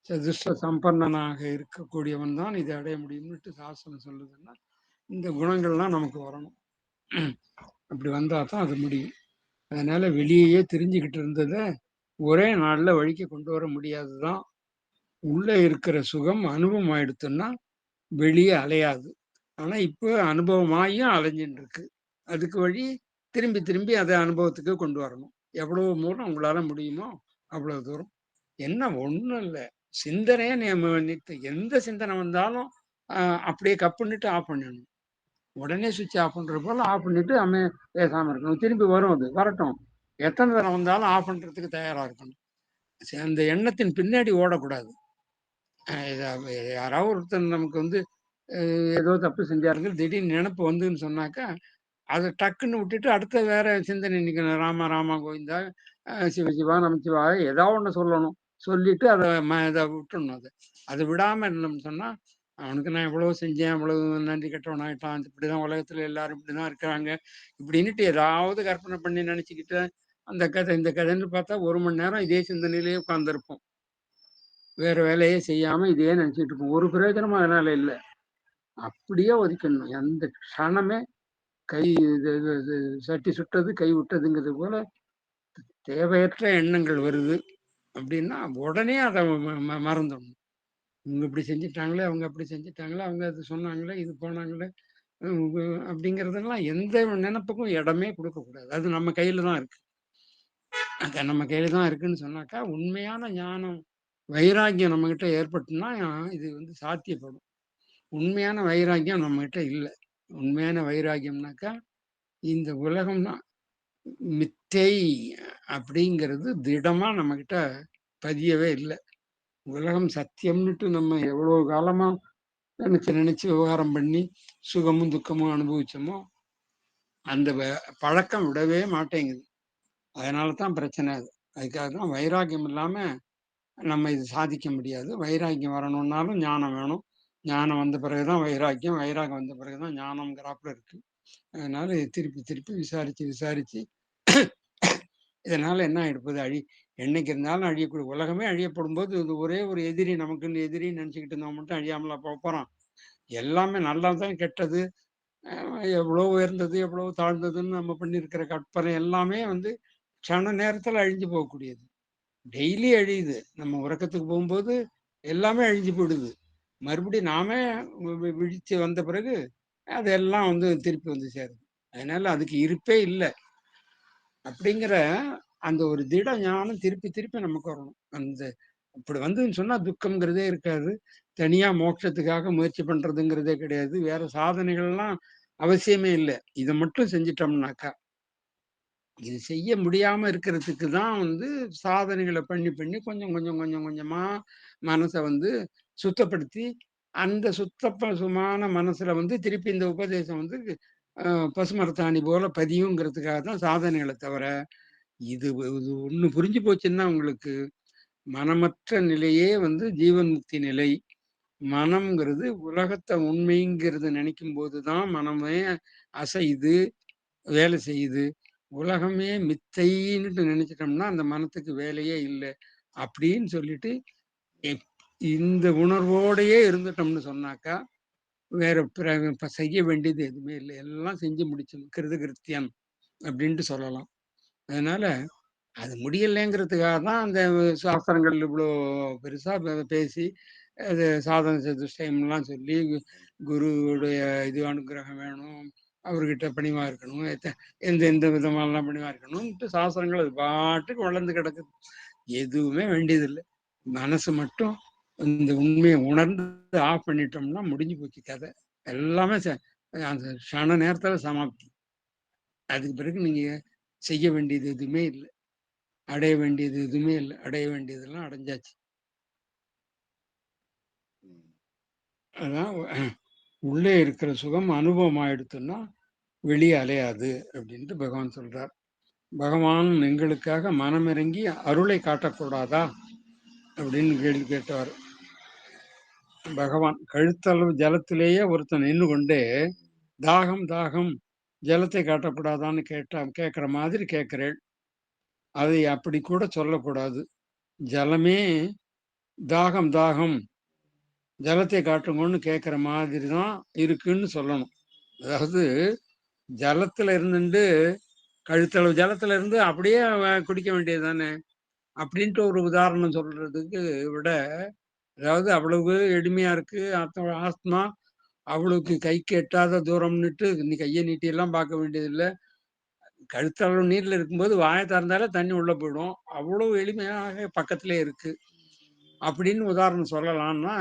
[SPEAKER 1] சதுஷ்ட சம்பன்னனாக இருக்கக்கூடியவன் தான் இதை அடைய முடியும்னுட்டு சாஸ்திரம் சொல்லுதுன்னா, இந்த குணங்கள்லாம் நமக்கு வரணும். அப்படி வந்தா தான் அது முடியும். அதனால வெளியயே திரிஞ்சுகிட்டு இருந்தத ஒரே நாள்ல வழிக்கு கொண்டு வர முடியாது தான். உள்ள இருக்கிற சுகம் அனுபவம் ஆயிடுத்துன்னா வெளியே அலையாது. ஆனா இப்ப அனுபவமாயும் அலைஞ்சுட்டு இருக்கு. அதுக்கு வழி திரும்பி திரும்பி அத அனுபவத்துக்கு கொண்டு வரணும். எவ்வளவு தூரம் உங்களால முடியுமோ அவ்வளவு தூரம். என்ன ஒண்ணும் இல்ல. சிந்தனைய எந்த சிந்தனை வந்தாலும் அப்படியே கப்புன்னுட்டு ஆஃப் பண்ணிடணும். உடனே சுவிட்ச் ஆஃப் பண்றது போல ஆஃப் பண்ணிட்டு பேசாம இருக்கணும். திரும்பி வரும் அது. வரட்டும். எத்தனை தடவை வந்தாலும் ஆஃப் பண்றதுக்கு தயாரா இருக்கணும். அந்த எண்ணத்தின் பின்னாடி ஓடக்கூடாது. யாராவது ஒருத்தர் நமக்கு வந்து ஏதோ தப்பு செஞ்சாருங்க திடீர்னு நினைப்பு வந்துன்னு சொன்னாக்கா, அத டக்குன்னு விட்டுட்டு அடுத்த வேற சிந்தனை நிக்கணும். ராமா ராமா கோவிந்தா, சிவ சிவா, நமச்சிவாய ஏதாவது ஒண்ணு சொல்லணும். சொல்லிட்டு அத இத விட்டுறணும் அத. அத விடாம இருந்தோம்னு சொன்னா, அவனுக்கு நான் எவ்வளவோ செஞ்சேன், அவ்வளவு நன்றி கெட்டவன் ஆயிட்டான். இப்படிதான் உலகத்துல எல்லாரும் இப்படிதான் இருக்கிறாங்க. இப்படின்னுட்டு ஏதாவது கற்பனை பண்ணி நினைச்சுக்கிட்டு, அந்த கதை, இந்த கதைன்னு பார்த்தா 1 மணி நேரம் இதே சிந்தனையிலேயே உட்கார்ந்திருப்போம். வேற வேலையே செய்யாம இதையே நினைச்சிட்டு இருப்போம். ஒரு பிரயோஜனமும் அதனால இல்ல. அப்படியே ஒதுக்கிடணும். எந்த க்ஷணமே கை இது இது இது சட்டி சுட்டது, கை விட்டதுங்கிறது போல தேவையற்ற எண்ணங்கள் வருது அப்படின்னா, உடனே அத மறந்துடணும். இவங்க இப்படி செஞ்சுட்டாங்களே, அவங்க அப்படி செஞ்சுட்டாங்களே, அவங்க அது சொன்னாங்களே, இது போனாங்களே, அப்படிங்கிறதெல்லாம் எந்த நினைப்புக்கும் இடமே கொடுக்கக்கூடாது. அது நம்ம கையில தான் இருக்கு. அது நம்ம கையில தான் இருக்குன்னு சொன்னாக்கா, உண்மையான ஞானம், வைராக்கியம் நம்மகிட்ட ஏற்பட்டுன்னா, இது வந்து சாத்தியப்படும். உண்மையான வைராக்கியம் நம்மகிட்ட இல்ல. உண்மையான வைராக்கியம்னாக்கா, இந்த உலகம் தான் மித்தை அப்படிங்கிறது திடமா நம்மகிட்ட பதியவே இல்ல. உலகம் சத்தியம்னுட்டு நம்ம எவ்வளவு காலமா நினைச்சு நினைச்சு விவகாரம் பண்ணி சுகமும் துக்கமும் அனுபவிச்சோமோ, அந்த பழக்கம் விடவே மாட்டேங்குது. அதனால தான் பிரச்சனை அது. அதுக்காக தான் வைராக்கியம் இல்லாம நம்ம இது சாதிக்க முடியாது. வைராக்கியம் வரணும்னாலும் ஞானம் வேணும். ஞானம் வந்த பிறகு தான் வைராக்கியம். வைராகம் வந்த பிறகு தான் ஞானம்ங்கிறாப்புல இருக்கு. அதனால இத திருப்பி திருப்பி விசாரிச்சு விசாரிச்சு இதனால என்ன ஆயிடப்போகுது? என்னைக்கு இருந்தாலும் அழியக்கூடிய உலகமே அழியப்படும்போது, இது ஒரே ஒரு எதிரி நமக்குன்னு எதிரின்னு நினைச்சுக்கிட்டு இருந்தவன் மட்டும் அழியாமலா போறான். எல்லாமே நல்லது தான் கெட்டது, எவ்வளோ உயர்ந்தது, எவ்வளோ தாழ்ந்ததுன்னு நம்ம பண்ணியிருக்கிற கற்பனை எல்லாமே வந்து க்ஷண நேரத்துல அழிஞ்சு போகக்கூடியது. டெய்லி அழியுது. நம்ம உறக்கத்துக்கு போகும்போது எல்லாமே அழிஞ்சு போயிடுது. மறுபடியும் நாமே விழிச்சு வந்த பிறகு அதெல்லாம் வந்து திருப்பி வந்து சேருது. அதனால அதுக்கு இருப்பே இல்ல. அப்படிங்கிற அந்த ஒரு திட ஞானம் திருப்பி திருப்பி நமக்கு வரணும். அப்படி வந்துன்னு சொன்னா துக்கம்ங்கிறதே இருக்காது. தனியா மோட்சத்துக்காக முயற்சி பண்றதுங்கிறதே கிடையாது. வேற சாதனைகள்லாம் அவசியமே இல்ல. இத மட்டும் செஞ்சுட்டோம்னாக்கா, இது செய்ய முடியாம இருக்கிறதுக்கு தான் வந்து சாதனைகள பண்ணி பண்ணி கொஞ்சம் கொஞ்சம் கொஞ்சம் கொஞ்சமா மனச வந்து சுத்தப்படுத்தி, அந்த சுத்தமான மனசுல வந்து திருப்பி இந்த உபதேசம் வந்து அ பசுமரத்தாணி போல பதியுங்கிறதுக்காக தான் சாதனைகள தவிர இது ஒண்ணு புரிஞ்சு போச்சுன்னா உங்களுக்கு, மனமற்ற நிலையே வந்து ஜீவன் முக்தி நிலை. மனம்ங்கிறது உலகத்த உண்மைங்கிறத நினைக்கும்போது தான் மனமே அசையுது, வேலை செய்யுது. உலகமே மித்தைன்னுட்டு நினைச்சிட்டோம்னா, அந்த மனத்துக்கு வேலையே இல்ல. அப்படின்னு சொல்லிட்டு, எப் இந்த உணர்வோடையே இருந்துட்டோம்னு சொன்னாக்கா, வேற இப்ப செய்ய வேண்டியது எதுவுமே இல்ல. எல்லாம் செஞ்சு முடிச்சு கிருது கிருத்தியம் அப்படின்ட்டு சொல்லலாம். அதனால அது முடியலைங்கிறதுக்காக தான் அந்த சாஸ்திரங்கள் இவ்வளோ பெருசா பேசி, அது சாதன சதுஷ்டயம்லாம் சொல்லி, குருவுடைய இது அனுக்கிரகம் வேணும், அவர்கிட்ட பணிவா இருக்கணும், எந்த எந்த விதமாலாம் பணிவா இருக்கணும்ன்ட்டு சாஸ்திரங்கள் அது பாட்டுக்கு வளர்ந்து கிடக்குது. எதுவுமே வேண்டியதில்லை. மனசு மட்டும் இந்த உண்மையை உணர்ந்து ஆஃப் பண்ணிட்டோம்னா முடிஞ்சு போச்சு கதை. எல்லாமே அந்த க்ஷண நேரத்துல சமாப்தி. அதுக்கு பிறகு நீங்க செய்ய வேண்டியது எதுவுமே இல்ல. அடைய வேண்டியது எதுவுமே இல்ல. அடைய வேண்டியதெல்லாம் அடைஞ்சாச்சு. அதான் உள்ளே இருக்கிற சுகம் அனுபவம் ஆயிடுத்துன்னா, வெளிய அலையாது அப்படின்ட்டு பகவான் சொல்றார். பகவான் எங்களுக்காக மனமிறங்கி அருளை காட்டக்கூடாதா? அப்படின்னு கேள்வி கேட்டார். பகவான் கழுத்தளவு ஜலத்திலேயே ஒருத்தன் நின்னு கொண்டே, தாகம் தாகம் ஜலத்தை காட்டக்கூடாதான்னு கேட்கிற மாதிரி கேட்கிறேள். அதை அப்படி கூட சொல்லக்கூடாது. ஜலமே தாகம் தாகம் ஜலத்தை காட்டுங்கன்னு கேட்கிற மாதிரி தான் இருக்குன்னு சொல்லணும். அதாவது ஜலத்துல இருந்துட்டு கழுத்தளவு ஜலத்துல இருந்து அப்படியே குடிக்க வேண்டியது தானே அப்படின்ட்டு ஒரு உதாரணம் சொல்றதுக்கு விட, அதாவது அவ்வளவு எளிமையா இருக்கு. ஆத்மா அவளுக்கு கைக்கு எட்டாத தூரம்னுட்டு நீ கையை நீட்டி எல்லாம் பார்க்க வேண்டியது இல்ல. கழுத்தளவு நீர்ல இருக்கும்போது வாயை திறந்தாலே தண்ணி உள்ள போயிடும். அவ்வளவு எளிமையாக பக்கத்திலே இருக்கு அப்படின்னு உதாரணம் சொல்லலாம்னா,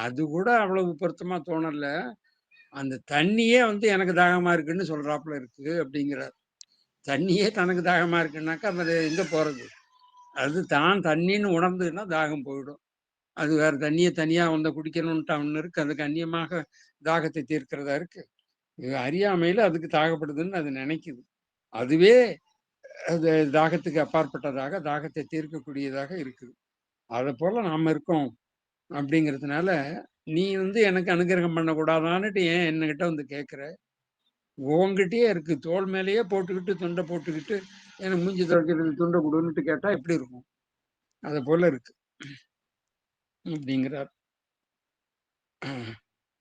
[SPEAKER 1] அது கூட அவ்வளவு பொருத்தமா தோணல. அந்த தண்ணியே வந்து எனக்கு தாகமா இருக்குன்னு சொல்றாப்புல இருக்கு அப்படிங்கிறார். தண்ணியே தனக்கு தாகமா இருக்குன்னாக்கா அது எங்க போறது? அது தான் தண்ணின்னு உணர்ந்ததுன்னா தாகம் போயிடும். அது வேற தண்ணிய தனியா வந்து குடிக்கணும்ன்ட்டு ஒண்ணு இருக்கு. அதுக்கு அந்நியமாக தாகத்தை தீர்க்கிறதா இருக்கு. இது அறியாமையில அதுக்கு தாகப்படுதுன்னு அது நினைக்குது. அதுவே அது தாகத்துக்கு அப்பாற்பட்டதாக, தாகத்தை தீர்க்கக்கூடியதாக இருக்குது. அதப்போல நாம இருக்கோம் அப்படிங்கிறதுனால, நீ வந்து எனக்கு அனுக்கிரகம் பண்ணக்கூடாதான்னுட்டு ஏன் என்கிட்ட வந்து கேட்கிற? உன்கிட்டயே இருக்கு. தோள் மேலேயே போட்டுக்கிட்டு, துண்ட போட்டுக்கிட்டு, எனக்கு மூஞ்சி துடைக்கிறதுக்கு துண்ட குடுன்னுட்டு கேட்டா எப்படி இருக்கும்? அதப்போல இருக்கு அப்படிங்கிறார்.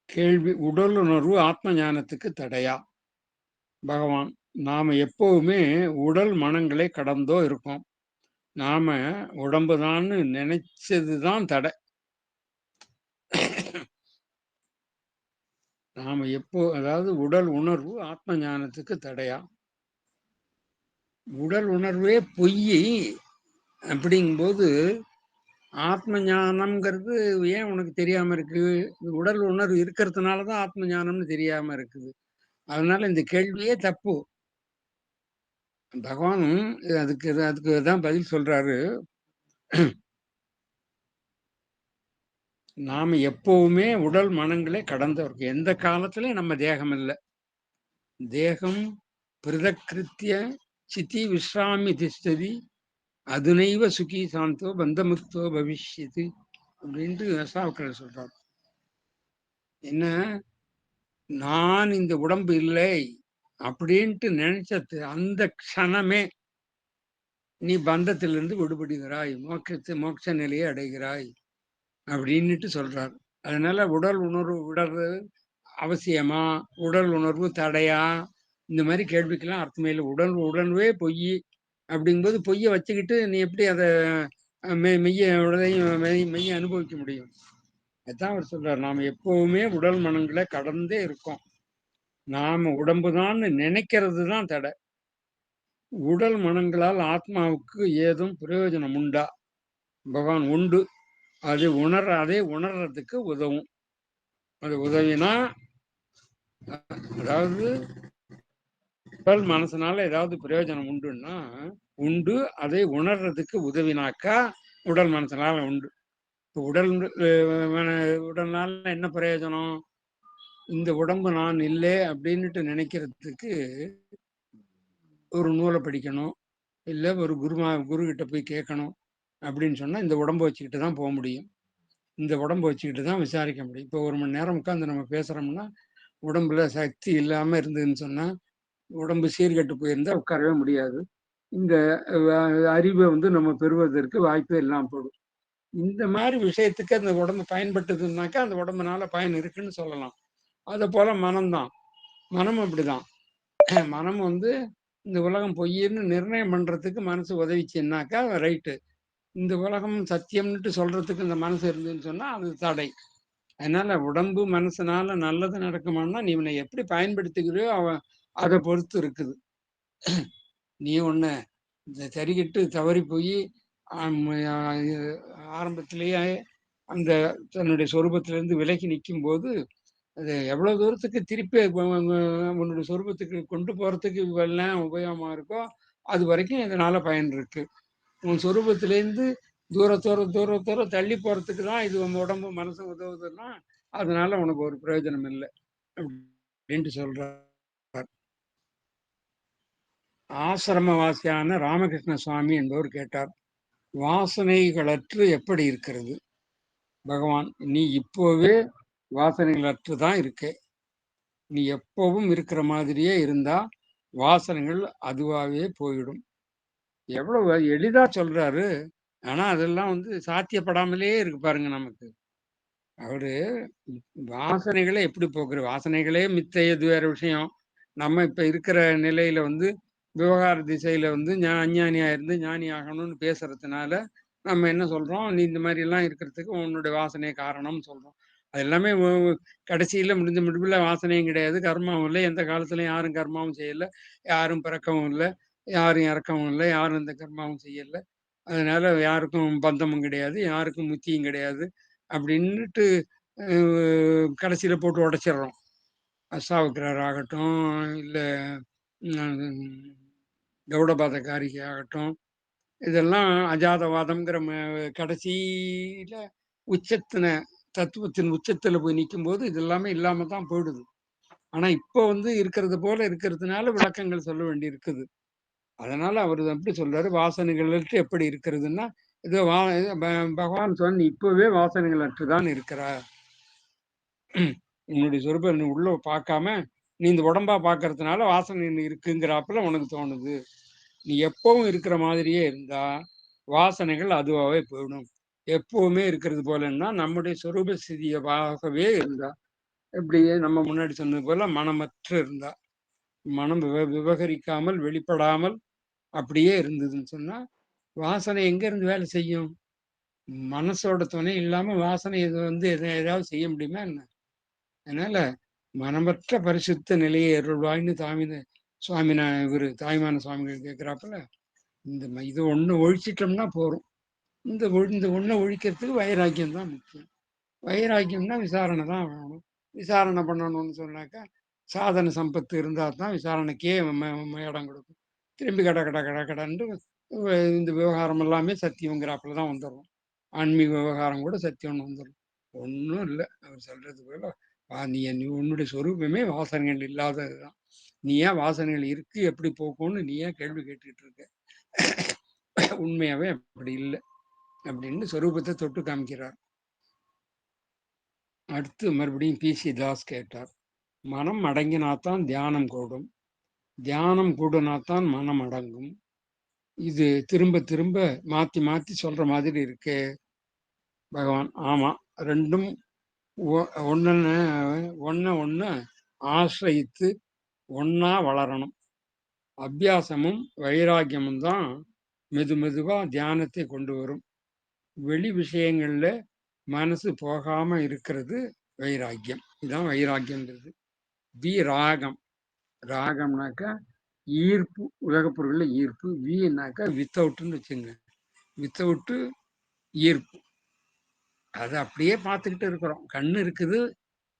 [SPEAKER 1] கேள்வி: உடலுணர்வு ஆத்ம ஞானத்துக்கு தடையா? பகவான்: நாம எப்பவுமே உடல் மனங்களை கடந்தோ இருக்கோம். நாம உடம்புதான்னு நினைச்சதுதான் தடை. நாம அதாவது உடல் உணர்வு ஆத்ம ஞானத்துக்கு தடையா? உடல் உணர்வே பொய்யி அப்படிங்கும்போது, ஆத்ம ஞானம்ங்கிறது ஏன் உனக்கு தெரியாம இருக்கு? உடல் உணர்வு இருக்கிறதுனால தான் ஆத்ம ஞானம்னு தெரியாம இருக்குது. அதனால இந்த கேள்வியே தப்பு. பகவானும் அதுக்கு அதுக்கு தான் பதில் சொல்றாரு. நாம எப்பவுமே உடல் மனங்களை கடந்தவர்கள். எந்த காலத்திலயும் நம்ம தேகம் இல்ல. தேகம் பிருதக்ருத்ய சிதி விஸ்ராமி திஷ்டதி அதுனைவ சுகி சாந்தோ பந்தமுக்தோ பவிஷ்யதி அப்படின்ட்டு அஷ்டாவக்கரர் சொல்றார். என்ன, நான் இந்த உடம்பு இல்லை அப்படின்ட்டு நினைச்சது அந்த க்ஷணமே நீ பந்தத்திலிருந்து விடுபடுகிறாய், மோட்ச நிலையை அடைகிறாய் அப்படின்னுட்டு சொல்றார். அதனால உடல் உணர்வு விடுறது அவசியமா? உடல் உணர்வு தடையா? இந்த மாதிரி கேள்விக்கெல்லாம் அர்த்தமே இல்லை. உடல் உணர்வே பொய் அப்படிங்கும்போது பொய்யை வச்சுக்கிட்டு நீ எப்படி அதை மெய்ய மெய்ய அனுபவிக்க முடியும்? அதான் அவர் சொல்றார். நாம எப்பவுமே உடல் மனங்களை கடந்தே இருக்கோம். நாம உடம்புதான்னு நினைக்கிறது தான் தடை. உடல் மனங்களால் ஆத்மாவுக்கு ஏதும் பிரயோஜனம் உண்டா? பகவான்: உண்டு. அதை உணர்றதுக்கு உதவும். அது உதவினா, அதாவது உடல் மனசுனால ஏதாவது பிரயோஜனம் உண்டுன்னா உண்டு. அதை உணர்றதுக்கு உதவினாக்கா உடல் மனசனால உண்டு. இப்ப உடல்னால என்ன பிரயோஜனம்? இந்த உடம்பு நான் இல்லை அப்படின்னுட்டு நினைக்கிறதுக்கு ஒரு நூலை படிக்கணும், இல்ல ஒரு குரு கிட்ட போய் கேட்கணும். அப்படின்னு சொன்னா இந்த உடம்பை வச்சுக்கிட்டு தான் போக முடியும். இந்த உடம்பை வச்சுக்கிட்டு தான் விசாரிக்க முடியும். இப்போ 1 மணி நேரம் உட்காந்து நம்ம பேசுறோம்னா, உடம்புல சக்தி இல்லாம இருந்ததுன்னு சொன்னா, உடம்பு சீர்கெட்டு போயிருந்தா உட்காரவே முடியாது. இந்த அறிவை வந்து நம்ம பெறுவதற்கு வாய்ப்பே இல்லாம போடும். இந்த மாதிரி விஷயத்துக்கு அந்த உடம்பு பயன்பட்டதுன்னாக்கா, அந்த உடம்புனால பயன் இருக்குன்னு சொல்லலாம். அது போல மனம்தான். மனம் அப்படிதான். மனம் வந்து இந்த உலகம் பொய்ன்னு நிர்ணயம் பண்றதுக்கு மனசு உதவிச்சுன்னாக்கா ரைட்டு. இந்த உலகம் சத்தியம்னுட்டு சொல்றதுக்கு இந்த மனசு இருந்துன்னு சொன்னா அது தடை. அதனால உடம்பு மனசுனால நல்லது நடக்குமான்னா, நீ உன்னை எப்படி பயன்படுத்திக்கிறியோ அதை பொறுத்து இருக்குது. நீ ஒண்ணு சரிகிட்டு தவறி போய் ஆரம்பத்திலேயே அந்த தன்னுடைய சொரூபத்திலிருந்து விலகி நிற்கும் போது அது எவ்வளவு தூரத்துக்கு திருப்பி உன்னுடைய சொரூபத்துக்கு கொண்டு போறதுக்கு இவெல்லாம் உபயோகமா இருக்கோ அது வரைக்கும் இதனால பயன் இருக்கு. உன் சொரூபத்திலேருந்து தூர தள்ளி போறதுக்கு தான் இது உன் உடம்பு மனசு உதவுதுன்னா அதனால உனக்கு ஒரு பிரயோஜனம் இல்லை அப்படின்ட்டு சொல்றார். ஆசிரமவாசியான ராமகிருஷ்ண சுவாமி என்பவர் கேட்டார், வாசனைகளற்று எப்படி இருக்கிறது பகவான்? நீ இப்போவே வாசனைகளற்று தான் இருக்க. நீ எப்பவும் இருக்கிற மாதிரியே இருந்தா வாசனைகள் அதுவாகவே போயிடும். எவ்வளவு எளிதா சொல்றாரு. ஆனா அதெல்லாம் சாத்தியப்படாமலே இருக்கு பாருங்க நமக்கு. அவரு வாசனைகளை எப்படி போக்குற? வாசனைகளே மித்தை, அது வேற விஷயம். நம்ம இப்ப இருக்கிற நிலையில விவகார திசையில அஞ்ஞானியா இருந்து ஞானி ஆகணும்னு பேசுறதுனால நம்ம என்ன சொல்றோம்? நீ இந்த மாதிரி எல்லாம் இருக்கிறதுக்கு உன்னுடைய வாசனை காரணம்னு சொல்றோம். அது எல்லாமே கடைசியில முடிஞ்ச முடிவுல வாசனையும் கிடையாது, கர்மாவும் இல்லை. எந்த காலத்துலயும் யாரும் கர்மாவும் செய்யல, யாரும் பிறக்கவும் இல்லை, யாரும் இறக்கவும் இல்லை, யாரும் இந்த கர்மாவும் செய்யல. அதனால யாருக்கும் பந்தமும் கிடையாது, யாருக்கும் முத்தியும் கிடையாது அப்படின்னுட்டு கடைசியில போட்டு உடைச்சிடுறோம். அஷ்டாவக்கிரர் ஆகட்டும், இல்ல கௌடபாத காரிகை ஆகட்டும், இதெல்லாம் அஜாதவாதம்ங்கிற கடைசியில உச்சத்தின தத்துவத்தின் உச்சத்துல போய் நிற்கும் போது இது எல்லாமே இல்லாம தான் போயிடுது. ஆனா இப்போ இருக்கிறது போல இருக்கிறதுனால விளக்கங்கள் சொல்ல வேண்டி இருக்குது. அதனால அவர் எப்படி சொல்றாரு, வாசனைகளற்று எப்படி இருக்கிறதுன்னா, இது பகவான் சொன்ன இப்பவே வாசனைகள் அற்றுதான் இருக்கிறார். உன்னுடைய சொரூபம் நீ உள்ள பார்க்காம நீ இந்த உடம்பா பார்க்கறதுனால வாசனை இருக்குங்கிறாப்புல உனக்கு தோணுது. நீ எப்பவும் இருக்கிற மாதிரியே இருந்தா வாசனைகள் அதுவாகவே போயிடும். எப்பவுமே இருக்கிறது போலன்னா நம்முடைய சொரூப ஸ்திதியாகவே இருந்தா, எப்படி நம்ம முன்னாடி சொன்னது போல மனமற்று இருந்தா, மனம் விவகரிக்காமல் வெளிப்படாமல் அப்படியே இருந்ததுன்னு சொன்னா வாசனை எங்க இருந்து வேலை செய்யும்? மனசோட துணை இல்லாம வாசனை இது ஏதாவது செய்ய முடியுமா என்ன? அதனால மனமற்ற பரிசுத்த நிலையை அருள்வாய்ன்னு சுவாமி இவரு தாய்மான சுவாமிகள் கேட்கிறாப்புல, இது ஒண்ணு ஒழிச்சிட்டோம்னா போறோம். இந்த ஒண்ணை ஒழிக்கிறதுக்கு வைராக்கியம் தான் முக்கியம். வைராக்கியம்னா விசாரணை தான் வேணும். விசாரணை பண்ணணும்னு சொன்னாக்கா சாதன சம்பத்து இருந்தால் தான் விசாரணைக்கே இடம் கொடுக்கும். திரும்பி கட கட கட கடன்ட்டு இந்த விவகாரம் எல்லாமே சத்தியங்கிறாப்புல தான் வந்துடும். ஆன்மீக விவகாரம் கூட சத்தியம்னு வந்துடும். ஒன்றும் இல்லை. அவர் சொல்றது போல நீ உன்னுடைய சொரூபமே வாசனைகள் இல்லாததுதான். நீ ஏன் வாசனைகள் இருக்கு எப்படி போக்கும்னு நீ ஏன் கேள்வி கேட்டுக்கிட்டு இருக்க? உண்மையாவே அப்படி இல்லை அப்படின்னு சொரூபத்தை தொட்டு காமிக்கிறார். அடுத்து மறுபடியும் பி.சி. தாஸ் கேட்டார், மனம் அடங்கினாத்தான் தியானம் கூடும், தியானம் கூடுனாத்தான் மனம் அடங்கும். இது திரும்ப திரும்ப மாத்தி மாத்தி சொல்ற மாதிரி இருக்கே பகவான். ஆமா, ரெண்டும் ஒன்னு ஒன்னு ஆசிரியித்து ஒன்னா வளரணும். அபியாசமும் வைராக்கியமும் தான் மெது மெதுவா தியானத்தை கொண்டு வரும். வெளி விஷயங்கள்ல மனசு போகாம இருக்கிறது வைராக்கியம். இதுதான் வைராக்கியம்ன்றது. ராகம். ராகம்னாக்கா ஈர்ப்பு, உலக பொருள்ல ஈர்ப்பு. வினாக்கா வித்தவுட்னு வச்சுங்க. வித்தவுட்டு ஈர்ப்பு. அதை அப்படியே பார்த்துக்கிட்டு இருக்கிறோம். கண்ணு இருக்குது,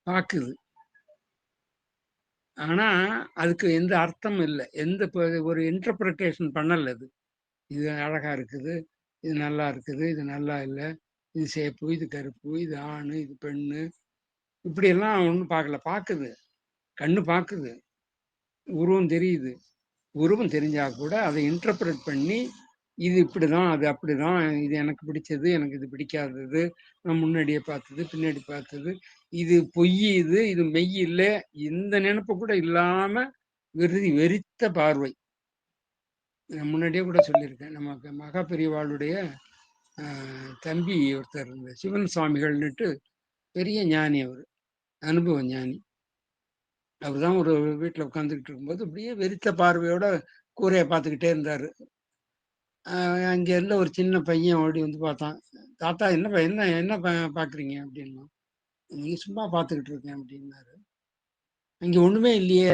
[SPEAKER 1] பார்க்குது. ஆனா அதுக்கு எந்த அர்த்தம் இல்லை, எந்த ஒரு இன்டர்பிரிட்டேஷன் பண்ணல. அது இது அழகா இருக்குது, இது நல்லா இருக்குது, இது நல்லா இல்லை, இது சேப்பு, இது கருப்பு, இது ஆணு, இது பெண்ணு, இப்படி எல்லாம் ஒன்றும் பார்க்கல. பார்க்குது, கண்ணு பார்க்குது, உருவம் தெரியுது. உருவம் தெரிஞ்சா கூட அதை இன்டர்பிரட் பண்ணி இது இப்படிதான், அது அப்படிதான், இது எனக்கு பிடிச்சது, எனக்கு இது பிடிக்காதது, நான் முன்னாடியே பார்த்தது, பின்னாடி பார்த்தது, இது பொய், இது மெய் இல்லை, இந்த நினைப்பு கூட இல்லாம வெறித்த பார்வை. நான் முன்னாடியே கூட சொல்லியிருக்கேன், நமக்கு மகா பெரியவாளுடைய தம்பி ஒருத்தர் இருந்த சிவன் சுவாமிகள்னுட்டு பெரிய ஞானி. அவர் அனுபவ ஞானி. அவர் தான் ஒரு வீட்டில் உட்காந்துக்கிட்டு இருக்கும்போது அப்படியே வெறித்த பார்வையோட கூரையை பார்த்துக்கிட்டே இருந்தாரு. அங்க இருந்த ஒரு சின்ன பையன் ஓடி பார்த்தான். தாத்தா என்ன என்ன என்ன பாக்குறீங்க அப்படின்னா, நீங்க சும்மா பார்த்துக்கிட்டு இருக்கேன் அப்படின்னாரு. இங்க ஒண்ணுமே இல்லையே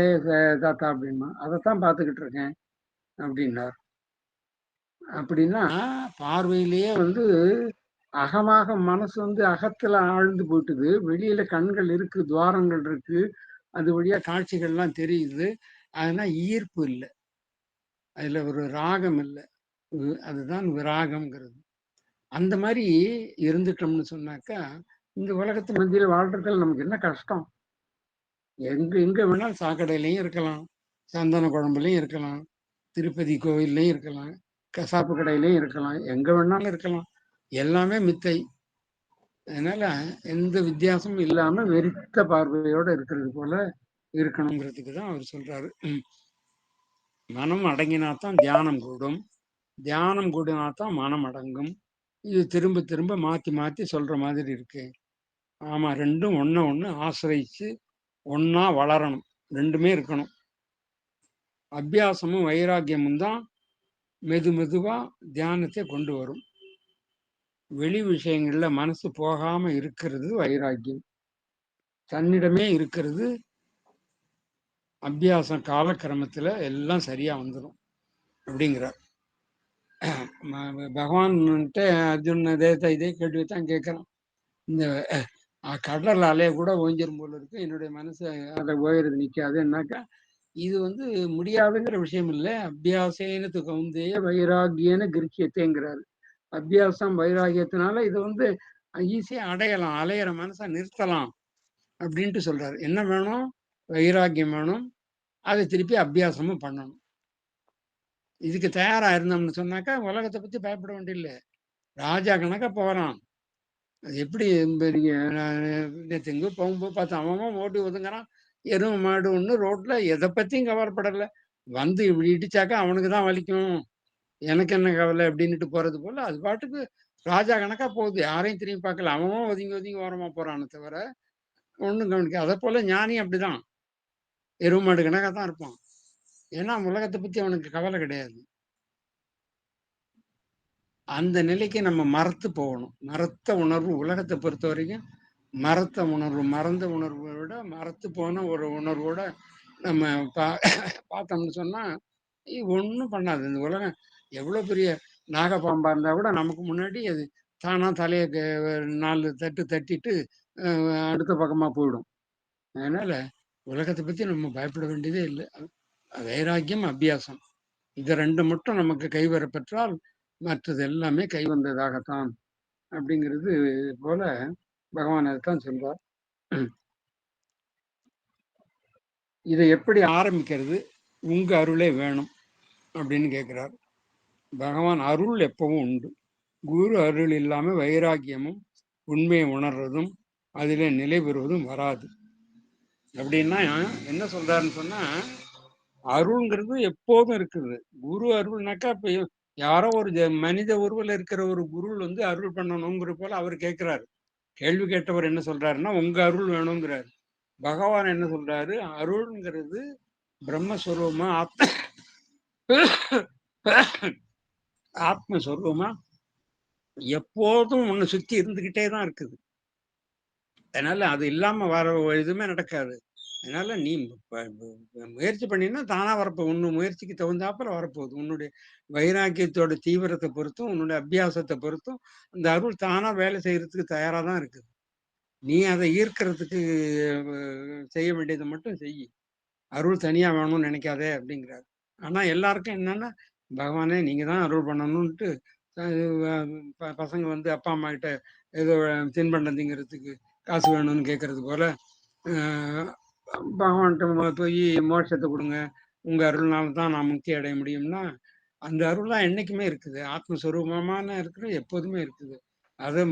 [SPEAKER 1] தாத்தா அப்படின்னா, அதைத்தான் பார்த்துக்கிட்டு இருக்கேன் அப்படின்னார். அப்படின்னா பார்வையிலேயே அகமாக மனசு வந்து அகத்துல ஆழ்ந்து போயிட்டுது. வெளியில கண்கள் இருக்கு, துவாரங்கள் இருக்கு. அது வழியா காட்சிகள்லாம் தெரியுது. ஆனா ஈர்ப்பு இல்ல. அதுல ஒரு ராகம் இல்ல. அதுதான் விராகம்ங்கிறது. அந்த மாரி இருந்துட்டோம்னு சொன்னாக்கா, இந்த உலகத்து மத்தியில வாழ்றதுல நமக்கு என்ன கஷ்டம்? எங்க எங்க வேணாலும் சாக்கடையிலயும் இருக்கலாம். சந்தன குழம்புலயும் இருக்கலாம். திருப்பதி கோவில்லயும் இருக்கலாம். கசாப்பு கடையிலயும் இருக்கலாம். எங்க வேணாலும் இருக்கலாம். எல்லாமே மித்தை. அதனால எந்த வித்தியாசமும் இல்லாம வெறித்த பார்வையோட இருக்கிறது போல இருக்கணுங்கிறதுக்கு தான் அவர் சொல்றாரு. மனம் அடங்கினாத்தான் தியானம் கூடும். தியானம் கூடினாத்தான் மனம் அடங்கும். இது திரும்ப திரும்ப மாத்தி மாத்தி சொல்ற மாதிரி இருக்கு. ஆமா, ரெண்டும் ஒண்ண ஒண்ணு ஆசிரியிச்சு ஒண்ணா வளரணும். ரெண்டுமே இருக்கணும். அபியாசமும் வைராக்கியமும் தான் மெது மெதுவா தியானத்தை கொண்டு வரும். வெளி விஷயங்கள்ல மனசு போகாம இருக்கிறது வைராக்கியம். தன்னிடமே இருக்கிறது அபியாசம். காலக்கிரமத்துல எல்லாம் சரியா வந்துடும் அப்படிங்கிறார். பகவான்கிட்ட அர்ஜுன் இதே கேள்வி தான் கேட்கிறான். இந்த கடல் அலைய கூட ஓஞ்சிரும் போல இருக்கு, என்னுடைய மனசு அதை ஓயறது நிக்காதுன்னாக்கா, இது வந்து முடியாதுங்கிற விஷயம் இல்லை. அபியாசேன கௌந்தேய வைராகியன கிருக்கியத்தைங்கிறாரு. அபியாசம் வைராகியத்தினால இது வந்து ஈஸியா அடையலாம். அலையிற மனசை நிறுத்தலாம் அப்படின்ட்டு சொல்றாரு. என்ன வேணும்? வைராகியம் வேணும். அதை திருப்பி அபியாசமும் பண்ணணும். இதுக்கு தயாரா இருந்தோம்னு சொன்னாக்கா உலகத்தை பத்தி பயப்பட வேண்டியதில்லை. ராஜா கணக்கா போறான். அது எப்படி பெரிய நேற்று எங்கேயோ போகும்போது பார்த்தா அவன் ஓட்டி ஒதுங்குறான். எருமை மாடு ஒன்று ரோட்ல எதை பத்தியும் கவலைப்படல. வந்து இப்படி இடிச்சாக்கா அவனுக்கு தான் வலிக்கும். எனக்கு என்ன கவலை அப்படின்னுட்டு போறது போல அது பாட்டுக்கு ராஜா கணக்கா போகுது. யாரையும் திரும்பி பார்க்கல. அவன் ஒதுங்கி ஒதுங்கி ஓரமா போறானே தவிர ஒண்ணும் கவனிக்க. அதை போல ஞானி அப்படிதான். எருமை மாடு கணக்கா தான் இருப்பான். ஏன்னா உலகத்தை பத்தி அவனுக்கு கவலை கிடையாது. அந்த நிலைக்கு நம்ம மறத்து போகணும். மறத்த உணர்வு உலகத்தை பொறுத்த வரைக்கும் மறத்த உணர்வு, மறந்த உணர்வை விட மறத்து போன ஒரு உணர்வோட நம்ம பா பார்த்தோம்னு சொன்னா ஒன்றும் பண்ணாது. இந்த உலகம் எவ்வளோ பெரிய நாகப்பாம்பா இருந்தா கூட நமக்கு முன்னாடி அது தானா தலையை 4 தட்டு தட்டிட்டு அடுத்த பக்கமா போயிடும். அதனால உலகத்தை பத்தி நம்ம பயப்பட வேண்டியதே இல்லை. வைராக்கியம், அபியாசம் இது 2 மட்டும் நமக்கு கைவரப்பெற்றால் மற்றது எல்லாமே கைவந்ததாகத்தான் அப்படிங்கிறது போல பகவான் அதைத்தான் சொல்றார். இதை எப்படி ஆரம்பிக்கிறது? உங்க அருளே வேணும் அப்படின்னு கேட்கிறார். பகவான் அருள் எப்பவும் உண்டு. குரு அருள் இல்லாம வைராக்கியமும் உண்மையை உணர்றதும் அதிலே நிலை பெறுவதும் வராது. அப்படின்னா என்ன சொல்றாருன்னு சொன்னா, அருள்ங்கிறது எப்போதும் இருக்குது. குரு அருள்னாக்கா இப்ப யாரோ ஒரு மனித உருவில் இருக்கிற ஒரு குரு வந்து அருள் பண்ணணுங்கிற போல அவர் கேட்கிறாரு. கேள்வி கேட்டவர் என்ன சொல்றாருன்னா உங்க அருள் வேணுங்கிறாரு. பகவான் என்ன சொல்றாரு? அருள்ங்கிறது பிரம்மஸ்வரூபமா ஆத்மஸ்வரூபமா எப்போதும் உன்னை சுத்தி இருந்துகிட்டே தான் இருக்குது. அதனால அது இல்லாம வர எதுவுமே நடக்காது. அதனால நீ முயற்சி பண்ணினா தானா வரப்போகுது. உன்னு முயற்சிக்கு தகுந்தாப்புல வரப்போகுது. உன்னுடைய வைராக்கியத்தோட தீவிரத்தை பொறுத்தும் உன்னுடைய அபியாசத்தை பொறுத்தும் அந்த அருள் தானா வேலை செய்யறதுக்கு தயாரா தான் இருக்குது. நீ அதை ஈர்க்கிறதுக்கு செய்ய வேண்டியதை மட்டும் செய். அருள் தனியா வேணும்னு நினைக்காதே அப்படிங்கிறாரு. ஆனா எல்லாருக்கும் என்னன்னா பகவானே நீங்க தான் அருள் பண்ணணும்ட்டு பசங்க வந்து அப்பா அம்மா கிட்ட ஏதோ தின்பண்டம் திங்கிறதுக்கு காசு வேணும்னு கேட்கறது போல பகவான்கிட்ட போய் மோட்சத்தை கொடுங்க, உங்க அருள்னால தான் நான் முக்தி அடைய முடியும்னா அந்த அருள்லாம் என்னைக்குமே இருக்குது. ஆத்மஸ்வரூபமான இருக்கிற எப்போதுமே இருக்குது. அதை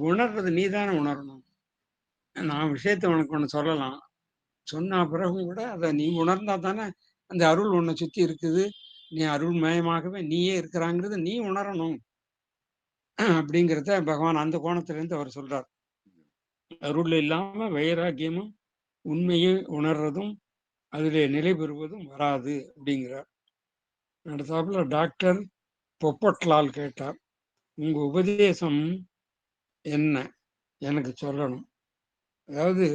[SPEAKER 1] உணர்றது நீ தானே உணரணும். நான் விஷயத்த உனக்கு ஒன்று சொல்லலாம். சொன்ன பிறகும் கூட அதை நீ உணர்ந்தா தானே அந்த அருள் உன்னை சுத்தி இருக்குது. நீ அருள்மயமாகவே நீயே இருக்கிறாங்கிறது நீ உணரணும் அப்படிங்கிறத பகவான் அந்த கோணத்திலிருந்து அவர் சொல்றார். அருள் இல்லாம வைராக்கியமும் உண்மையை உணர்றதும் அதிலே நிலை பெறுவதும் வராது அப்படிங்கிறார். அடுத்தாப்புல டாக்டர் பொப்பட்லால் கேட்டார், உங்க உபதேசம் என்ன? எனக்கு சொல்லணும். அதாவது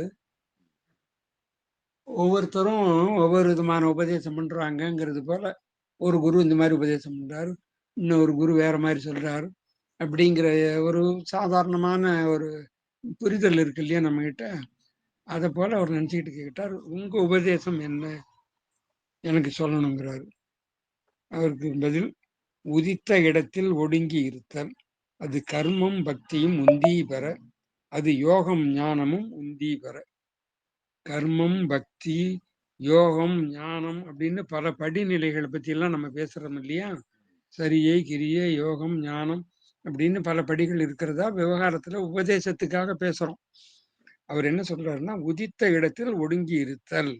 [SPEAKER 1] ஒவ்வொருத்தரும் ஒவ்வொரு விதமான உபதேசம் பண்றாங்கங்கிறது போல ஒரு குரு இந்த மாதிரி உபதேசம் பண்றாரு, இன்னொரு குரு வேற மாதிரி சொல்றாரு. அப்படிங்கிற ஒரு சாதாரணமான ஒரு புரிதல் இருக்கு இல்லையா நம்ம கிட்ட. அதை போல அவர் நினைச்சுக்கிட்டு கேட்டார், உங்க உபதேசம் என்ன எனக்கு சொல்லணுங்கிறாரு. அவருக்கு பதில், உதித்த இடத்தில் ஒடுங்கி இருத்தல், அது கர்மம் பக்தியும் உந்தி பெற, அது யோகம் ஞானமும் உந்தி பெற. கர்மம் பக்தி யோகம் ஞானம் அப்படின்னு பல படிநிலைகளை பத்தி எல்லாம் நம்ம பேசுறோம் இல்லையா. சரியை கிரியை யோகம் ஞானம் அப்படின்னு பல படிகள் இருக்கிறதா விவகாரத்துல உபதேசத்துக்காக பேசுறோம். அவர் என்ன சொல்றாருன்னா, உதித்த இடத்தில் ஒடுங்கி இருத்தல்,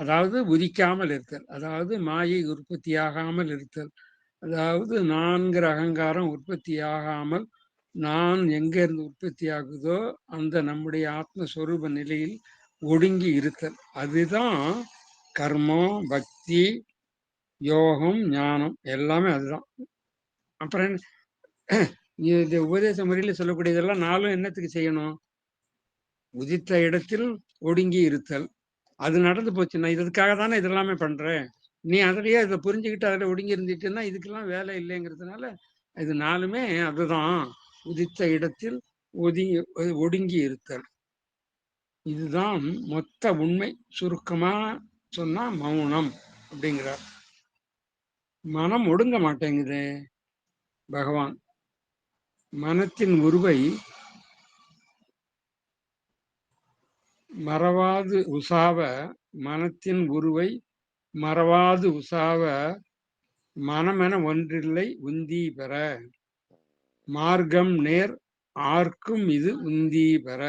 [SPEAKER 1] அதாவது உதிக்காமல் இருத்தல், அதாவது மாயை உற்பத்தியாகாமல் இருத்தல், அதாவது நான்கிற அகங்காரம் உற்பத்தியாகாமல் நான் எங்க இருந்து உற்பத்தி ஆகுதோ அந்த நம்முடைய ஆத்மஸ்வரூப நிலையில் ஒடுங்கி இருத்தல். அதுதான் கர்மம் பக்தி யோகம் ஞானம் எல்லாமே அதுதான். அப்புறம் இந்த உபதேச முறையில சொல்லக்கூடியதெல்லாம் நாளும் என்னத்துக்கு செய்யணும்? உதித்த இடத்தில் ஒடுங்கி இருத்தல். அது நடந்து போச்சு, நான் இதுக்காக தானே இதெல்லாமே பண்றேன். நீ அதிலேயே இதை புரிஞ்சுக்கிட்டு அதில் ஒடுங்கி இருந்துட்டுன்னா இதுக்கெல்லாம் வேலை இல்லைங்கிறதுனால இது நாளுமே அதுதான். உதித்த இடத்தில் ஒதுங்கி ஒடுங்கி இருத்தல், இதுதான் மொத்த உண்மை. சுருக்கமா சொன்னா மௌனம் அப்படிங்கிறார். மனம் ஒடுங்க மாட்டேங்குது. பகவான் மனத்தின் உருவை மறவாது உசாவ, மனத்தின் உருவை மறவாது உசாவ, மனமென ஒன்றில்லை உந்தி பெற, மார்க்கம் நேர் ஆர்க்கும் இது உந்தி பெற.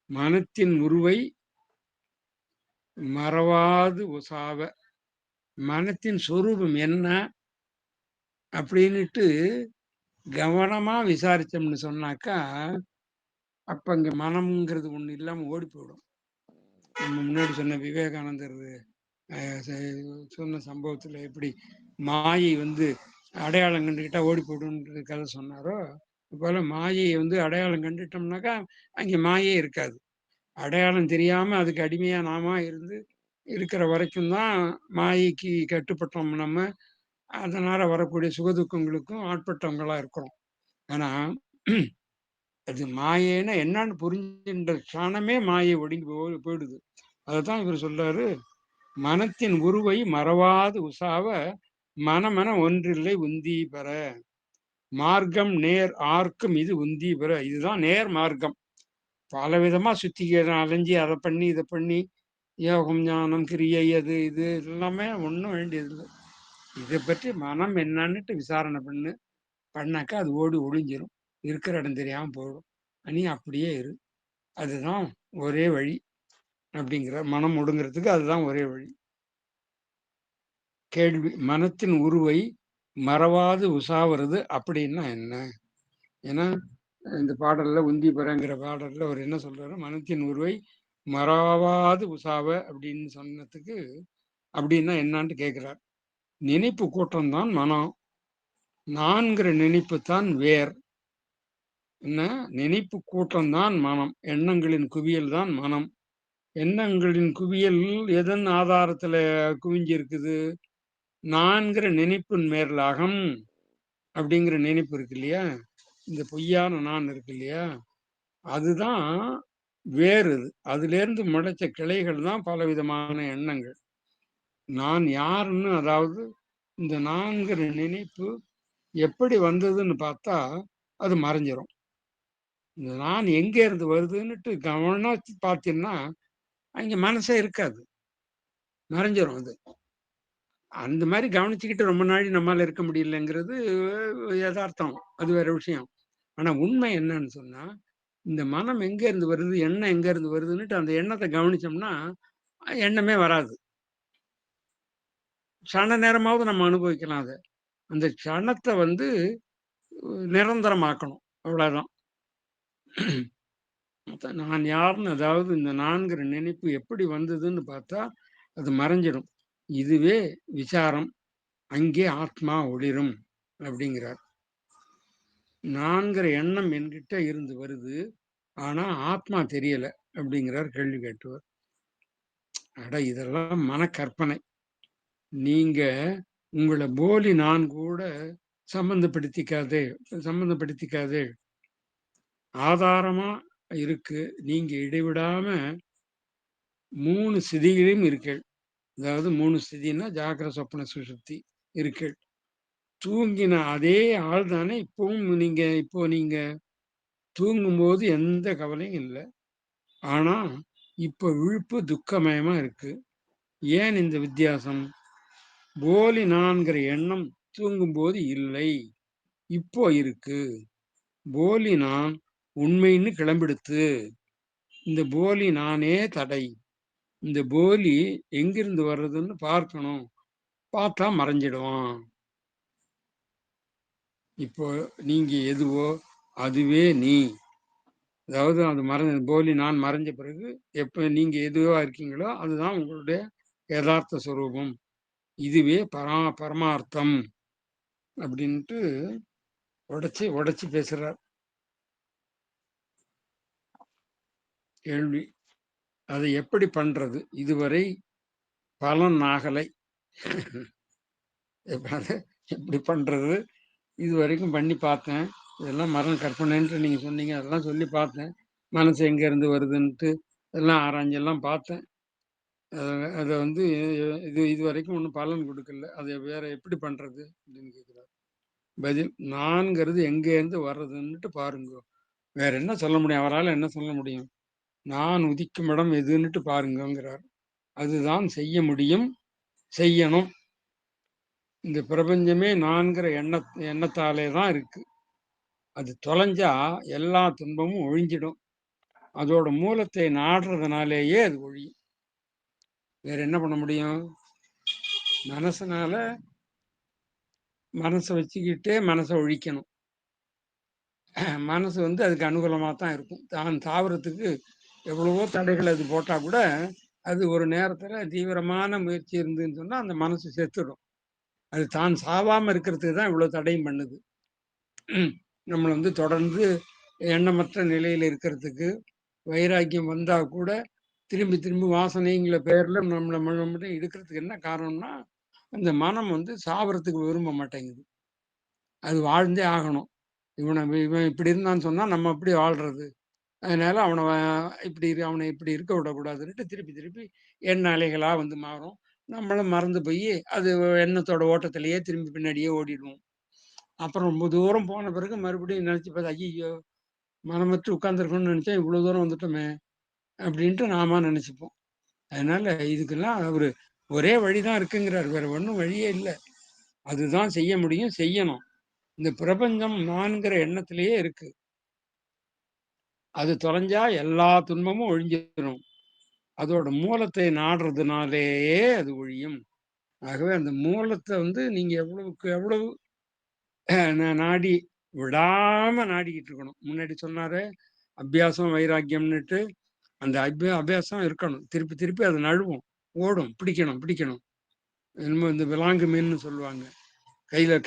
[SPEAKER 1] மனத்தின் உருவை மறவாது உசாவ, மனத்தின் சொரூபம் என்ன அப்படின்னுட்டு கவனமா விசாரிச்சோம்னு சொன்னாக்கா, அப்ப இங்க மனம்ங்கிறது ஒண்ணு இல்லாம ஓடி போயிடும். நம்ம முன்னாடி சொன்ன விவேகானந்தர் சொன்ன சம்பவத்துல எப்படி மாயை அடையாளம் கண்டுகிட்டா ஓடி போயிடும்ன்ற கதை சொன்னாரோ, போல மாயையை அடையாளம் கண்டுட்டோம்னாக்கா அங்க மாயே இருக்காது. அடையாளம் தெரியாம அதுக்கு அடிமையா நாம இருந்து இருக்கிற வரைக்கும் தான் மாயைக்கு கட்டுப்பட்டோம் நம்ம. அதனால வரக்கூடிய சுகதுக்கங்களுக்கும் ஆட்பட்டவங்களா இருக்கிறோம். ஆனா அது மாயேன்னா என்னன்னு புரிஞ்சுன்ற க்ஷணமே மாயை ஒடுங்கி போயிடுது. அதைத்தான் இவர் சொல்றாரு, மனத்தின் உருவை மறவாது உசாவ, மனமென ஒன்றில்லை உந்தி பெற, மார்க்கம் நேர் ஆர்க்கும் இது உந்தி பெற. இதுதான் நேர் மார்க்கம். பல விதமா சுத்தி அலைஞ்சி அதை பண்ணி இதை பண்ணி யோகம் ஞானம் கிரியை அது இது எல்லாமே ஒன்றும் வேண்டியது இல்லை. இதை பற்றி மனம் என்னன்னுட்டு விசாரணை பண்ணாக்கா அது ஓடி ஒளிஞ்சிரும், இருக்கிற இடம் தெரியாம போயிடும். நீ அப்படியே இரு, அதுதான் ஒரே வழி அப்படிங்கிற. மனம் ஒடுங்கிறதுக்கு அதுதான் ஒரே வழி. கேள்வி, மனத்தின் உருவை மறவாது உசாவுறது அப்படின்னா என்ன? ஏன்னா இந்த பாடல்ல உந்தி பெறங்கிற பாடல்ல அவர் என்ன சொல்றாரு, மனத்தின் உருவை மறவாது உசாவ அப்படின்னு சொன்னதுக்கு அப்படின்னா என்னான்ட்டு கேட்கிறார். நினைப்பு கூட்டம் தான் மனம், நான்கிற நினைப்பு தான் வேர். என்ன? நினைப்பு கூட்டம் தான் மனம், எண்ணங்களின் குவியல் தான் மனம். எண்ணங்களின் குவியல் எதன் ஆதாரத்துல குவிஞ்சு இருக்குது? நான்கிற நினைப்பின் மேல் அகம் அப்படிங்கிற நினைப்பு இருக்கு இல்லையா, இந்த பொய்யான நான் இருக்கு இல்லையா, அதுதான் வேறு. அதுல இருந்து முளைச்ச கிளைகள் தான் பலவிதமான எண்ணங்கள். நான் யாருன்னு, அதாவது இந்த நான்கிற நினைப்பு எப்படி வந்ததுன்னு பார்த்தா அது மறைஞ்சிரும். இந்த நான் எங்க இருந்து வருதுன்னுட்டு கவனம் பார்த்தீங்கன்னா அங்க மனசே இருக்காது, மறைஞ்சிரும் அது. அந்த மாதிரி கவனிச்சுக்கிட்டு ரொம்ப நாள் நம்மால இருக்க முடியலங்கிறது யதார்த்தம், அது வேற விஷயம். ஆனா உண்மை என்னன்னு சொன்னா, இந்த மனம் எங்க இருந்து வருது, எண்ணம் எங்க இருந்து வருதுன்னுட்டு அந்த எண்ணத்தை கவனிச்சோம்னா எண்ணமே வராது. க்ஷண நேரமாவது நம்ம அனுபவிக்கலாம் அதை. அந்த க்ஷணத்தை நிரந்தரமாக்கணும், அவ்வளவுதான். நான் யாருன்னு, அதாவது இந்த நான்கிற நினைப்பு எப்படி வந்ததுன்னு பார்த்தா அது மறைஞ்சிடும். இதுவே விசாரம், அங்கே ஆத்மா ஒளிரும் அப்படிங்கிறார். நான்கிற எண்ணம் என்கிட்ட இருந்து வருது, ஆனா ஆத்மா தெரியல அப்படிங்கிறார் கேள்வி கேட்டவர். அட இதெல்லாம் மனக்கற்பனை. நீங்க உங்களை போலி நான் கூட சம்பந்தப்படுத்திக்காதே சம்பந்தப்படுத்திக்காதே. ஆதாரமா இருக்கு. நீங்க இடைவிடாம 3 ஸ்திதியிலும் இருக்கீள். அதாவது 3 ஸ்திதின்னா ஜாக்கிர, சொப்பன, சுஷுப்தி இருக்கீள். தூங்கின அதே ஆள் தானே இப்பவும் நீங்க தூங்கும்போது எந்த கவலையும் இல்ல. ஆனா, இப்ப விழிப்பு துக்கமயமா இருக்கு. ஏன் இந்த வித்தியாசம்? போலி நான்கிற எண்ணம் தூங்கும்போது இல்லை. இப்போ இருக்கு. போலி நான் உண்மைன்னு கிளம்பிடுத்து. இந்த போலி நானே தடை. இந்த போலி எங்கிருந்து வர்றதுன்னு பார்க்கணும். பார்த்தா மறைஞ்சிடுவான். இப்போ நீங்க எதுவோ அதுவே நீ. அதாவது அது போலி நான் மறைஞ்ச பிறகு எப்ப நீங்க எதுவா இருக்கீங்களோ அதுதான் உங்களுடைய யதார்த்த ஸ்வரூபம். இதுவே பரமார்த்தம் அப்படின்ட்டு உடைச்சு உடைச்சு பேசுறார். கேள்வி, அதை எப்படி பண்றது? இதுவரை பலன் ஆகலை. அதை எப்படி பண்றது? இது வரைக்கும் பண்ணி பார்த்தேன். இதெல்லாம் மரண கற்பனைன்ட்டு நீங்க சொன்னீங்க. அதெல்லாம் சொல்லி பார்த்தேன். மனசு எங்க இருந்து வருதுன்ட்டு எல்லாம் ஆராய்ஞ்செல்லாம் பார்த்தேன். அத வந்து இதுவரைக்கும் ஒண்ணும் பலன் குடுக்கல. அத வேற எப்படி பண்றது? அப்படின்னு கேட்கிறார். பதில், நான்கிறது எங்க இருந்து வர்றதுன்னுட்டு பாருங்கோ. வேற என்ன சொல்ல முடியும்? அவரால என்ன சொல்ல முடியும்? நான் உதிக்கும் இடம் எதுன்னுட்டு பாருங்கங்கிறார். அதுதான் செய்ய முடியும், செய்யணும். இந்த பிரபஞ்சமே நான்கிற எண்ணத்தாலே தான் இருக்கு. அது தொலைஞ்சா எல்லா துன்பமும் ஒழிஞ்சிடும். அதோட மூலத்தை நாடுறதுனாலேயே அது ஒழியும். வேற என்ன பண்ண முடியும்? மனசுனால மனசை வச்சுக்கிட்டே மனசை ஒழிக்கணும். மனசு வந்து அதுக்கு அனுகூலமா தான் இருக்கும். தான் தாவரத்துக்கு எவ்வளவோ தடைகள் அது போட்டா கூட அது ஒரு நேரத்துல தீவிரமான முயற்சி இருந்துன்னு சொன்னா அந்த மனசு செத்துடும். அது தான் சாவாம இருக்கிறதுக்கு தான் இவ்வளவு தடையும் பண்ணுது. நம்மளை வந்து தொடர்ந்து எண்ணமற்ற நிலையில இருக்கிறதுக்கு வைராக்கியம் வந்தா கூட திரும்பி திரும்பி வாசனைங்கிற பேர்ல நம்மளை மட்டும் இருக்கிறதுக்கு என்ன காரணம்னா அந்த மனம் வந்து சாவறதுக்கு விரும்ப மாட்டேங்குது. அது வாழ்ந்தே ஆகணும். இவன் இப்படி இருந்தான்னு சொன்னா நம்ம அப்படி வாழ்றது. அதனால அவனை இப்படி இருக்க விடக்கூடாதுன்னுட்டு திருப்பி திருப்பி எண்ண அலைகளா வந்து மாறும். நம்மளும் மறந்து போய் அது எண்ணத்தோட ஓட்டத்திலேயே திரும்பி பின்னாடியே ஓடிடுவோம். அப்புறம் ரொம்ப தூரம் போன பிறகு மறுபடியும் நினைச்சு பார்த்தா, ஐயோ, மனமற்று உட்கார்ந்துருக்கணும்னு நினைச்சா இவ்வளவு தூரம் வந்துட்டோமே அப்படின்ட்டு நாம நினைச்சுப்போம். அதனால இதுக்கெல்லாம் ஒரே வழிதான் இருக்குங்கிறார். வேற ஒன்றும் வழியே இல்லை. அதுதான் செய்ய முடியும், செய்யணும். இந்த பிரபஞ்சம் நான்கிற எண்ணத்திலேயே இருக்கு. அது தொலைஞ்சா எல்லா துன்பமும் ஒழிஞ்சிடும். அதோட மூலத்தை நாடுறதுனாலேயே அது ஒழியும். ஆகவே அந்த மூலத்தை வந்து நீங்க எவ்வளவுக்கு எவ்வளவு நாடி விடாம நாடிக்கிட்டு இருக்கணும். முன்னாடி சொன்னாரு அபியாசம் வைராக்கியம்னுட்டு. அந்த அபியாசம் இருக்கணும். திருப்பி திருப்பி அது நழுவும், ஓடும், பிடிக்கணும் பிடிக்கணும். என்னமோ இந்த விலாங்கு மீன்னு சொல்லுவாங்க,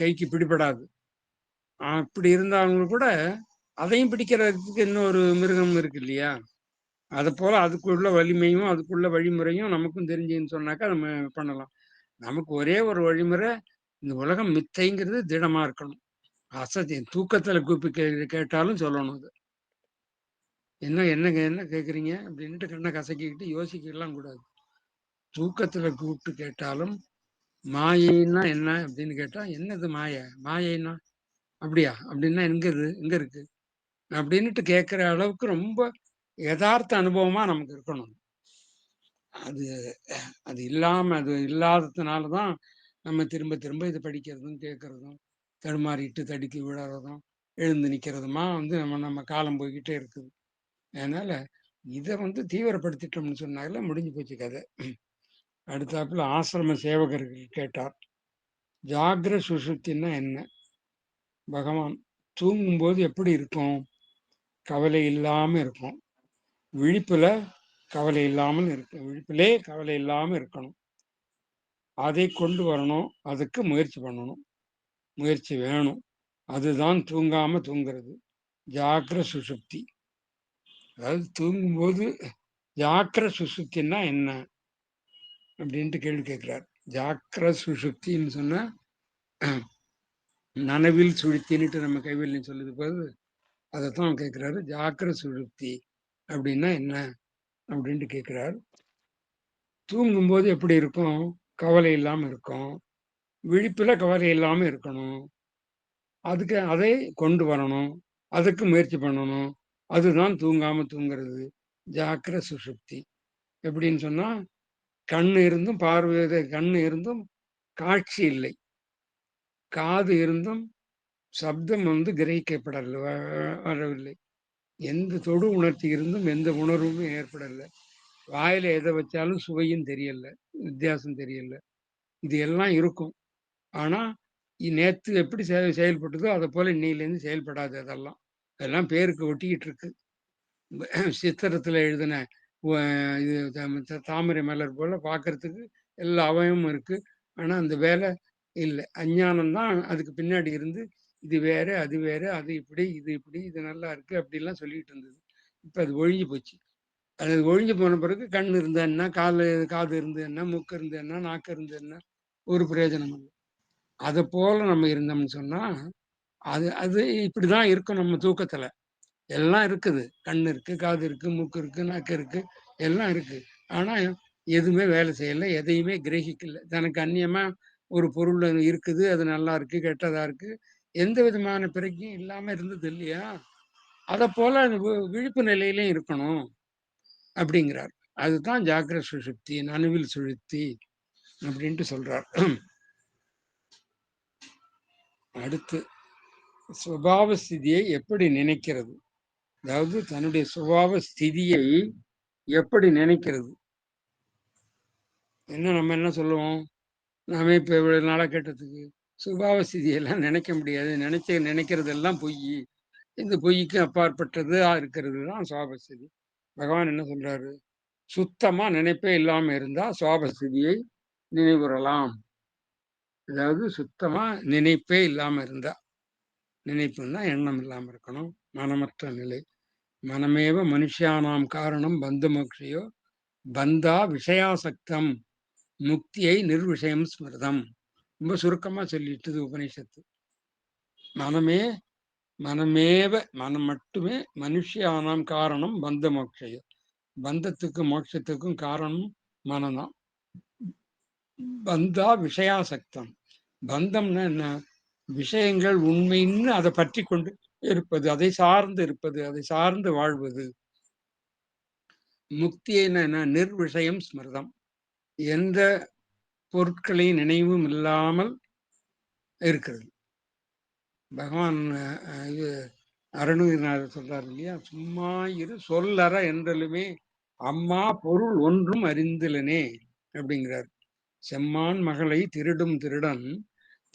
[SPEAKER 1] கைக்கு பிடிபடாது. அப்படி இருந்தவங்க கூட அதையும் பிடிக்கிறதுக்கு இன்னொரு மிருகம் இருக்கு இல்லையா? அதை போல அதுக்குள்ள வலிமையும் அதுக்குள்ள வழிமுறையும் நமக்கும் தெரிஞ்சுன்னு சொன்னாக்கா நம்ம பண்ணலாம். நமக்கு ஒரே ஒரு வழிமுறை, இந்த உலகம் மித்தைங்கிறது திடமா இருக்கணும். அசதி தூக்கத்துல கூப்பி கேட்டாலும் சொல்லணும். அது என்னங்க என்ன கேட்குறீங்க அப்படின்ட்டு கண்ணை கசக்கிக்கிட்டு யோசிக்கலாம் கூடாது. தூக்கத்துல கூப்பிட்டு கேட்டாலும் மாயைன்னா என்ன அப்படின்னு கேட்டா, என்னது மாயை? மாயைன்னா அப்படியா? அப்படின்னா எங்க இருக்கு அப்படின்னுட்டு கேட்கிற அளவுக்கு ரொம்ப யதார்த்த அனுபவமா நமக்கு இருக்கணும். அது அது அது இல்லாததுனாலதான் நம்ம திரும்ப திரும்ப இதை படிக்கிறதும் கேட்கறதும் தடுமாறிட்டு தடுக்கி விழறதும் எழுந்து நிக்கிறதுமா வந்து நம்ம நம்ம காலம் போய்கிட்டே இருக்குது. அதனால இதை வந்து தீவிரப்படுத்திட்டோம்னு சொன்னால முடிஞ்சு போச்சு கதை. அடுத்தாப்புல ஆசிரம சேவகர்கள் கேட்டார், ஜாகிர சுஷுப்தின்னா என்ன? பகவான், தூங்கும்போது எப்படி இருக்கும்? கவலை இல்லாம இருக்கும். விழிப்புல கவலை இல்லாமல் இருக்கு. விழிப்பிலே கவலை இல்லாம இருக்கணும். அதை கொண்டு வரணும். அதுக்கு முயற்சி பண்ணணும். முயற்சி வேணும். அதுதான் தூங்காம தூங்குறது. ஜாக்கிர சுஷுப்தி. அதாவது தூங்கும்போது ஜாக்கிர சுஷுப்தின்னா என்ன அப்படின்ட்டு கேள்வி கேட்கிறார். ஜாக்கிர சுஷுப்தின்னு சொன்னா நனவில் சுழித்தின்னுட்டு நம்ம கைவல்யம் சொல்லுது போது அதைத்தான் கேட்கிறாரு. ஜாக்கிர சுழுப்தி அப்படின்னா என்ன அப்படின்ட்டு கேட்கிறார். தூங்கும்போது எப்படி இருக்கும்? கவலை இல்லாம இருக்கும். விழிப்புல கவலை இல்லாம இருக்கணும். அதுக்கு அதை கொண்டு வரணும். அதுக்கு முயற்சி பண்ணணும். அதுதான் தூங்காம தூங்குறது. ஜாக்கிர சுஷுப்தி. எப்படின்னு சொன்னா, கண்ணு இருந்தும் கண்ணு இருந்தும் காட்சி இல்லை. காது இருந்தும் சப்தம் கிரகிக்கப்படல வரவில்லை. எந்த தொடு உணர்ச்சி இருந்தும் எந்த உணர்வுமே ஏற்படல. வாயில எத வச்சாலும் சுவையும் தெரியல. வித்தியாசம் தெரியல. இது எல்லாம் இருக்கும். ஆனா, நேத்து எப்படி செயல்பட்டதோ, அத போல இன்னையிலேருந்து செயல்படாது அதெல்லாம். அதெல்லாம் பேருக்கு ஒட்டிக்கிட்டு இருக்கு. சித்திரத்துல எழுதின வ இது தாமரை மலர் போல பார்க்கறதுக்கு எல்லா அவயவமும் இருக்கு. ஆனா, அந்த வேலை இல்ல. அஞ்ஞானம் தான் அதுக்கு பின்னாடி இருந்து, இது வேற, அது வேற, அது இப்படி, இது இப்படி, இது நல்லா இருக்கு அப்படிலாம் சொல்லிட்டு இருந்தது. இப்ப அது ஒழிஞ்சு போச்சு. அது ஒழிஞ்சு போன பிறகு கண் இருந்தா என்ன, காது இருந்தா என்ன, மூக்கு இருந்தா என்ன, நாக்கு இருந்தா என்ன, ஒரு பிரயோஜனமும் இல்ல. அத போல நம்ம இருந்தோம்னு சொன்னா, அது அது இப்படிதான் இருக்கும் நம்ம தூக்கத்துல. எல்லாம் இருக்குது. கண் இருக்கு, காது இருக்கு, மூக்கு இருக்கு, நாக்கு இருக்கு, எல்லாம் இருக்கு. ஆனா, எதுவுமே வேலை செய்யல. எதையுமே கிரகிக்கல. தனக்கு அந்நியமா ஒரு பொருள் இருக்குது. அது நல்லா இருக்கு, கெட்டதா இருக்கு. எந்த விதமான பிரக்ஞையும் இல்லாம இருந்தது இல்லையா? அதப்போல விழிப்பு நிலையிலயும் இருக்கணும் அப்படிங்கிறார். அதுதான் ஜாக்கிர சுஷுப்தி, நனவில் சுழுத்தி அப்படின்ட்டு சொல்றார். அடுத்து சுபாவ ஸ்திதியை எப்படி நினைக்கிறது? அதாவது தன்னுடைய சுபாவ ஸ்திதியை எப்படி நினைக்கிறது? நம்ம என்ன சொல்லுவோம்? நாம இப்ப இவ்வளவு நாளா கேட்டதுக்கு சுபாவ ஸ்திதியெல்லாம் நினைக்க முடியாது. நினைக்கிறதெல்லாம் பொய். இந்த பொய்க்கு அப்பாற்பட்டது இருக்கிறது தான் சுபாவ ஸ்திதி. பகவான் என்ன சொல்றாரு? சுத்தமா நினைப்பே இல்லாம இருந்தா சுபாவ ஸ்திதியை நினைவுறலாம். அதாவது சுத்தமா நினைப்பே இல்லாம இருந்தா, நினைப்புன்னா எண்ணம் இல்லாம இருக்கணும். மனமற்ற நிலை. மனமேவ மனுஷியானாம் காரணம் பந்த மோக்ஷயோ பந்தா விஷயாசக்தம் முக்தியை நிர்விஷயம் ஸ்மிருதம். ரொம்ப சுருக்கமா சொல்லிட்டுது உபனிஷத்து. மனமே மனமேவ மனம் மட்டுமே மனுஷியானாம் காரணம் பந்த மோக்ஷயம். பந்தத்துக்கும் மோட்சத்துக்கும் காரணம் மனம்தான். பந்தா விஷயாசக்தம். பந்தம்னா என்ன? விஷயங்கள் உண்மைன்னு அதை பற்றி கொண்டு இருப்பது, அதை சார்ந்து இருப்பது, அதை சார்ந்து வாழ்வது. முக்தியை நிர்விஷயம் ஸ்மிருதம். எந்த பொருட்களையும் நினைவும் இல்லாமல் இருக்கிறது. பகவான் இது அருணகிரிநாதர் சொல்றாரு இல்லையா? சும்மா இரு சொல்லற என்றலுமே அம்மா பொருள் ஒன்றும் அறிந்திலனே அப்படிங்கிறார். செம்மான் மகளை திருடும் திருடன்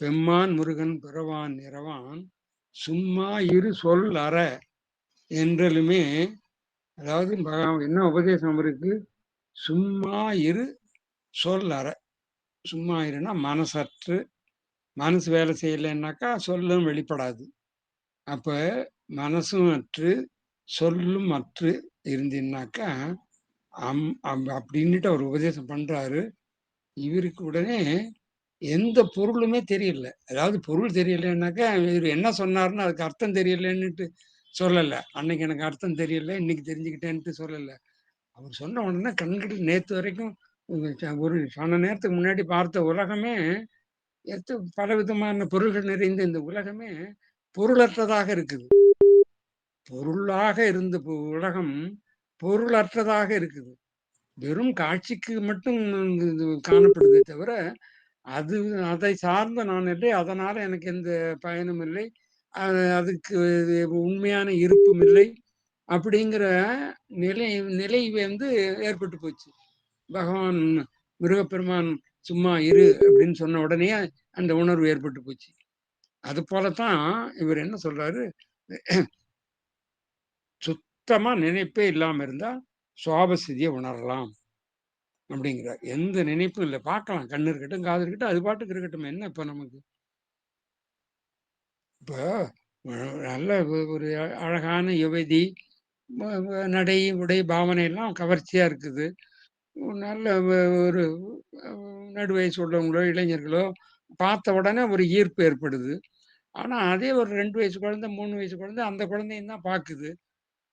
[SPEAKER 1] பெம்மான் முருகன் பிறவான் நிறவான் சும்மா இரு சொல் அற என்றலுமே. அதாவது என்ன உபதேசம் இருக்கு? சும்மா இரு சொல் அற. சும்மா இருன்னா மனசற்று, மனசு வேலை செய்யலைன்னாக்கா சொல்லும் வெளிப்படாது. அப்ப மனசும் அற்று சொல்லும் அற்று இருந்தீன்னாக்கா அப்படின்னுட்டு அவர் உபதேசம் பண்றாரு. இவருக்கு உடனே எந்த பொருளுமே தெரியல. அதாவது பொருள் தெரியலன்னாக்கா இவர் என்ன சொன்னாருன்னு அதுக்கு அர்த்தம் தெரியலன்னுட்டு சொல்லல. அன்னைக்கு எனக்கு அர்த்தம் தெரியல, இன்னைக்கு தெரிஞ்சுக்கிட்டேன்ட்டு சொல்லல. அவர் சொன்ன உடனே கண்கள் நேத்து வரைக்கும் ஒரு சன நேரத்துக்கு முன்னாடி பார்த்த உலகமே பல விதமான பொருள்கள் நிறைந்த இந்த உலகமே பொருளற்றதாக இருக்குது. பொருளாக இருந்த உலகம் பொருளற்றதாக இருக்குது. வெறும் காட்சிக்கு மட்டும் இது காணப்படுதே தவிர, அது அதை சார்ந்த நான் இல்லை. அதனால எனக்கு எந்த பயனும் இல்லை. அதுக்கு உண்மையான இருப்பும் இல்லை. அப்படிங்கிற நிலை நிலை ஏற்பட்டு போச்சு. பகவான் முருகப்பெருமான் சும்மா இரு அப்படின்னு சொன்ன உடனே அந்த உணர்வு ஏற்பட்டு போச்சு. அது போலத்தான் இவர் என்ன சொல்றாரு? சுத்தமா நினைப்பே இல்லாம இருந்தா சுவாபஸ்திதியை உணரலாம் அப்படிங்கிறார். எந்த நினைப்பும் இல்லை. பார்க்கலாம். கண்ணு இருக்கட்டும், காது இருக்கட்டும், அது பாட்டுக்கு இருக்கட்டும். என்ன இப்ப நமக்கு? இப்ப நல்ல ஒரு அழகான யுவதி, நடை, உடை, பாவனை எல்லாம் கவர்ச்சியா இருக்குது. நல்ல ஒரு நடு வயசு உள்ளவங்களோ, இளைஞர்களோ பார்த்த உடனே ஒரு ஈர்ப்பு ஏற்படுது. ஆனா அதே ஒரு 2 வயசு குழந்தை, 3 வயசு குழந்தை அந்த குழந்தையும் தான் பாக்குது.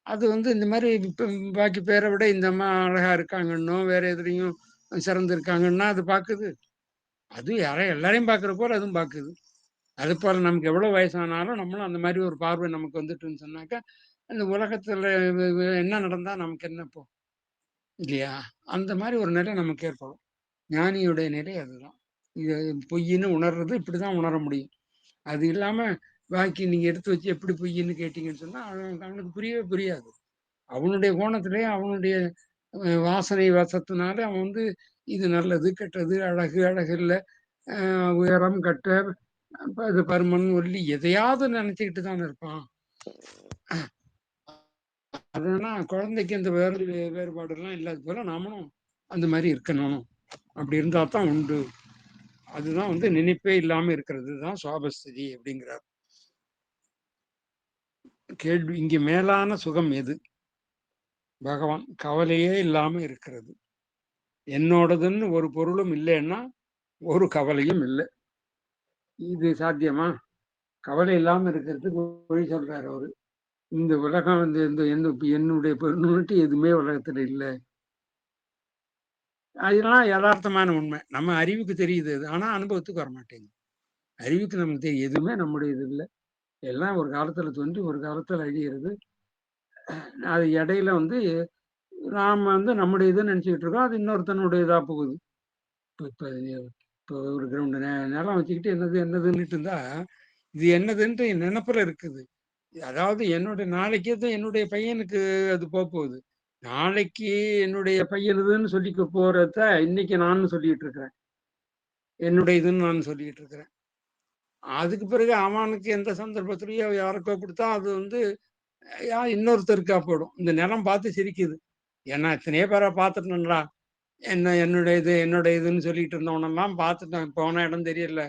[SPEAKER 1] அது வந்து இந்த மாரி இப்ப பாக்கி பேர விட இந்த அம்மா அழகா இருக்காங்கன்னோ, வேற எதுலயும் சிறந்து இருக்காங்கன்னா அது பாக்குது. அதுவும் எல்லாரையும் பாக்குற போல அதுவும் பாக்குது. அதுபோல நமக்கு எவ்வளோ வயசானாலும் நம்மளும் அந்த மாரி ஒரு பார்வை நமக்கு வந்துட்டுன்னு சொன்னாக்கா, அந்த உலகத்துல என்ன நடந்தா நமக்கு என்ன இப்போ? இல்லையா? அந்த மாரி ஒரு நிலை நமக்கு ஏற்படும். ஞானியுடைய நிலை அதுதான். இது பொய்ன்னு உணர்றது இப்படிதான் உணர முடியும். அது இல்லாம பாக்கி நீங்க எடுத்து வச்சு எப்படி பொய்ன்னு கேட்டீங்கன்னு சொன்னா, அவனுக்கு புரியவே புரியாது. அவனுடைய கோணத்திலே அவனுடைய வாசனை வசத்தினால அவன் வந்து இது நல்லது, கெட்டது, அழகு, அழகில்ல, உயரம், கட்டை, இது பருமன், ஒல்லி எதையாவது நினைச்சுக்கிட்டு தானே இருப்பான். அதுனா குழந்தைக்கு இந்த வேறுபாடுலாம் இல்லாத போல நாமளும் அந்த மாரி இருக்கணும். அப்படி இருந்தா தான் உண்டு. அதுதான் வந்து நினைப்பே இல்லாம இருக்கிறது தான் சுவாபஸ்திதி அப்படிங்கிறார். கேள்வி இங்க மேலான சுகம் எது? பகவான் கவலையே இல்லாம இருக்கிறது. என்னோடதுன்னு ஒரு பொருளும் இல்லைன்னா ஒரு கவலையும் இல்லை. இது சாத்தியமா? கவலை இல்லாம இருக்கிறதுக்கு வழி சொல்றாரு அவரு. இந்த உலகம் வந்து இந்த என்னுடைய பொருள்னுட்டு எதுவுமே உலகத்துல இல்ல. அதெல்லாம் யதார்த்தமான உண்மை. நம்ம அறிவுக்கு தெரியுது அது. ஆனா அனுபவத்துக்கு வரமாட்டேங்குது. அறிவுக்கு நமக்கு தெரியும். எதுவுமே நம்முடையது இல்ல. எல்லாம் ஒரு காலத்துல தோன்றி ஒரு காலத்துல அழியிறது. அது இடையில வந்து நாம வந்து நம்முடையதுன்னு நினைச்சுக்கிட்டு இருக்கோம். அது இன்னொருத்தனுடையதா போகுது. இப்ப இப்ப இப்போ ஒரு கிரவுண்ட் நிலம் வச்சுக்கிட்டு என்னதுன்னுட்டு இருந்தா, இது என்னதுன்ட்டு என் நினைப்புல இருக்குது. அதாவது நாளைக்கே தான் என்னுடைய பையனுக்கு அது போகுது. நாளைக்கு என்னுடைய பையனுதுன்னு சொல்லிக்க போறத இன்னைக்கு நான் சொல்லிட்டு இருக்கிறேன். என்னுடைய இதுன்னு நான் சொல்லிட்டு இருக்கிறேன். அதுக்கு பிறகு அவனுக்கு எந்த சந்தர்ப்பத்திலயோ யாருக்கோ கொடுத்தா அது வந்து இன்னொருத்தருக்கா போயிடும். இந்த நிலம் பார்த்து சிரிக்குது. ஏன்னா எத்தனையோ பேரை பார்த்துட்டேன்டா. என்னோட இதுன்னு சொல்லிட்டு இருந்தவனெல்லாம் பார்த்துட்டேன். போன இடம் தெரியல.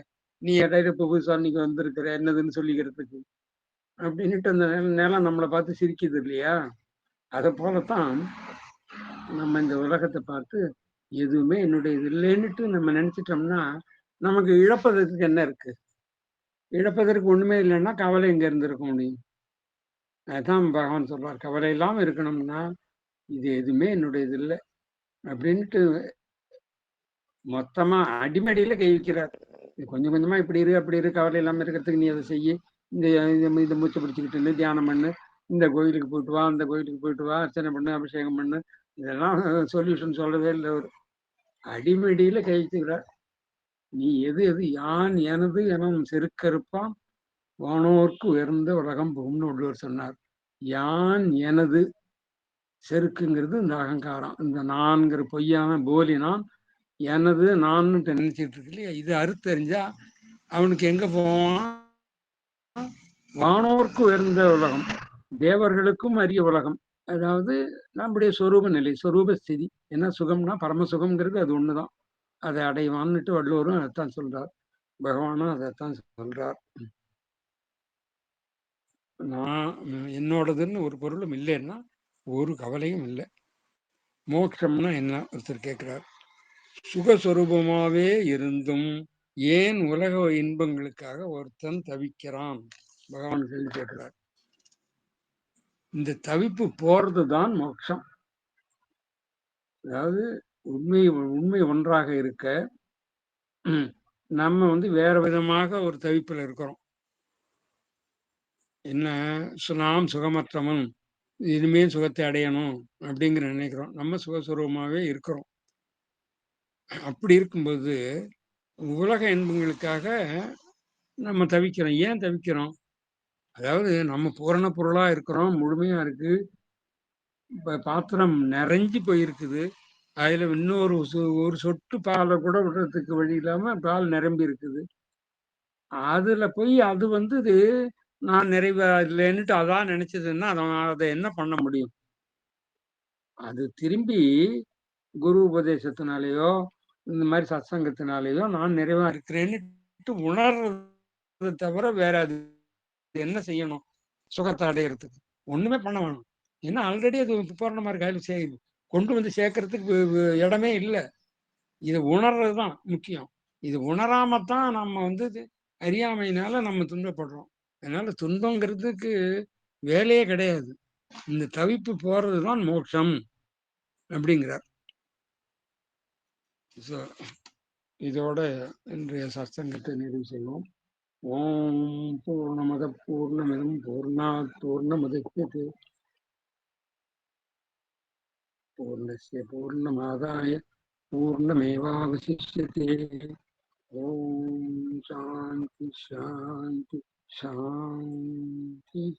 [SPEAKER 1] நீ இடையில இப்ப புதுசா இன்னைக்கு வந்திருக்கிற என்னதுன்னு சொல்லிக்கிறதுக்கு. அப்படின்னுட்டு அந்த நிலம் நம்மளை பார்த்து சிரிக்குது இல்லையா? அதை போலத்தான் நம்ம இந்த உலகத்தை பார்த்து எதுவுமே என்னுடையது இல்லைன்னுட்டு நம்ம நினைச்சிட்டோம்னா நமக்கு இழப்பதற்கு என்ன இருக்கு? இழப்பதற்கு ஒண்ணுமே இல்லைன்னா கவலை எங்க இருந்து இருக்க முடியும்? அதான் பகவான் சொல்றார், கவலை இல்லாம இருக்கணும்னா இது எதுவுமே என்னுடையது இல்லை அப்படின்ட்டு மொத்தமா அடிமடியில கை வைக்கிறார். கொஞ்சம் கொஞ்சமா இப்படி இரு அப்படி இரு, கவலை இல்லாம இருக்கிறதுக்கு நீ அதை செய்யி, இந்த இந்த மூச்சை பிடிச்சிக்கிட்டு இருந்து தியானம் பண்ணு, இந்த கோயிலுக்கு போயிட்டு வா, அந்த கோயிலுக்கு போயிட்டு வா, அர்ச்சனை பண்ணு, அபிஷேகம் பண்ணு, இதெல்லாம் சொல்யூஷன் சொல்லவே இல்லை அவர். அடிமடியில கை வச்சுக்கிறார். நீ எது எது யான் எனது எனும் செருக்கறுப்பான் வானோர்க்கு உயர்ந்த உலகம் புகும்னு உள்ளவர் சொன்னார். யான் எனது செருக்குங்கிறது இந்த அகங்காரம், இந்த நான்கிற பொய்யான போலி நான், எனது நான் நினைச்சிட்டு இருக்கு இல்லையா? இது அறுத்தறிஞ்சா அவனுக்கு எங்க போவான்? வானோர்க்கு உயர்ந்த உலகம், தேவர்களுக்கும் அரிய உலகம். அதாவது நம்முடைய சொரூப நிலை, சொரூப ஸ்திதி. என்ன சுகம்னா பரம சுகம்ங்கிறது அது ஒண்ணுதான். அதை அடைவான்னுட்டு வள்ளுவரும் அதைத்தான் சொல்றார். பகவானும் அதைத்தான் சொல்றார். நான் என்னோடதுன்னு ஒரு பொருளும் இல்லைன்னா ஒரு கவலையும் இல்லை. மோட்சம்னா என்ன ஒருத்தர் கேட்கிறார். சுகஸ்வரூபமாவே இருந்தும் ஏன் உலக இன்பங்களுக்காக ஒருத்தன் தவிக்கிறான்? பகவான் கேள்வி கேட்கிறார். இந்த தவிப்பு போறதுதான் மோட்சம். அதாவது உண்மை உண்மை ஒன்றாக இருக்க நம்ம வந்து வேற விதமாக ஒரு தவிப்புல இருக்கிறோம். என்ன நாம் சுகமற்றவன், இனிமே சுகத்தை அடையணும் அப்படிங்கிற நினைக்கிறோம். நம்ம சுகஸ்வரூபமாவே இருக்கிறோம். அப்படி இருக்கும்போது உலக இன்பங்களுக்காக நம்ம தவிக்கிறோம். ஏன் தவிக்கிறோம்? அதாவது நம்ம பூரண பொருளா இருக்கிறோம், முழுமையா இருக்கு, பாத்திரம் நிறைஞ்சு போயிருக்குது. அதுல இன்னொரு ஒரு சொட்டு பாலை கூட விடுறதுக்கு வழி இல்லாம பால் நிரம்பி இருக்குது. அதுல போய் அது வந்து நான் நிறைவா இல்லைன்னுட்டு அதான் நினைச்சதுன்னா அதை என்ன பண்ண முடியும்? அது திரும்பி குரு உபதேசத்தினாலேயோ இந்த மாதிரி சத்சங்கத்தினாலேயோ நான் நிறைவா இருக்கிறேன்னு உணர்றதை தவிர வேற அது என்ன செய்யணும்? சுகத்தை அடையிறதுக்கு ஒண்ணுமே பண்ண வேணும். ஏன்னா ஆல்ரெடி அது பூரணமா இருக்கு. கையில் கொண்டு வந்து சேர்க்கறதுக்கு இடமே இல்லை. இதை உணர்றதுதான் முக்கியம். இது உணராமத்தான் நம்ம வந்து அறியாமையினால நம்ம துன்பப்படுறோம். அதனால துன்பங்கிறதுக்கு வேலையே கிடையாது. இந்த தவிப்பு போறதுதான் மோட்சம் அப்படிங்கிறார். So, இதோட இன்றைய சத்சங்கத்தை நிறைவு செய்வோம். ஓம் பூர்ணமத பூர்ணமிதம் பூர்ணாத் பூர்ணமுதச்யதே பூர்ணஸ்ய பூர்ணமாதாய பூர்ணமேவாவசிஷ்யதே. ஓம் சாந்தி சாந்தி சாந்தி.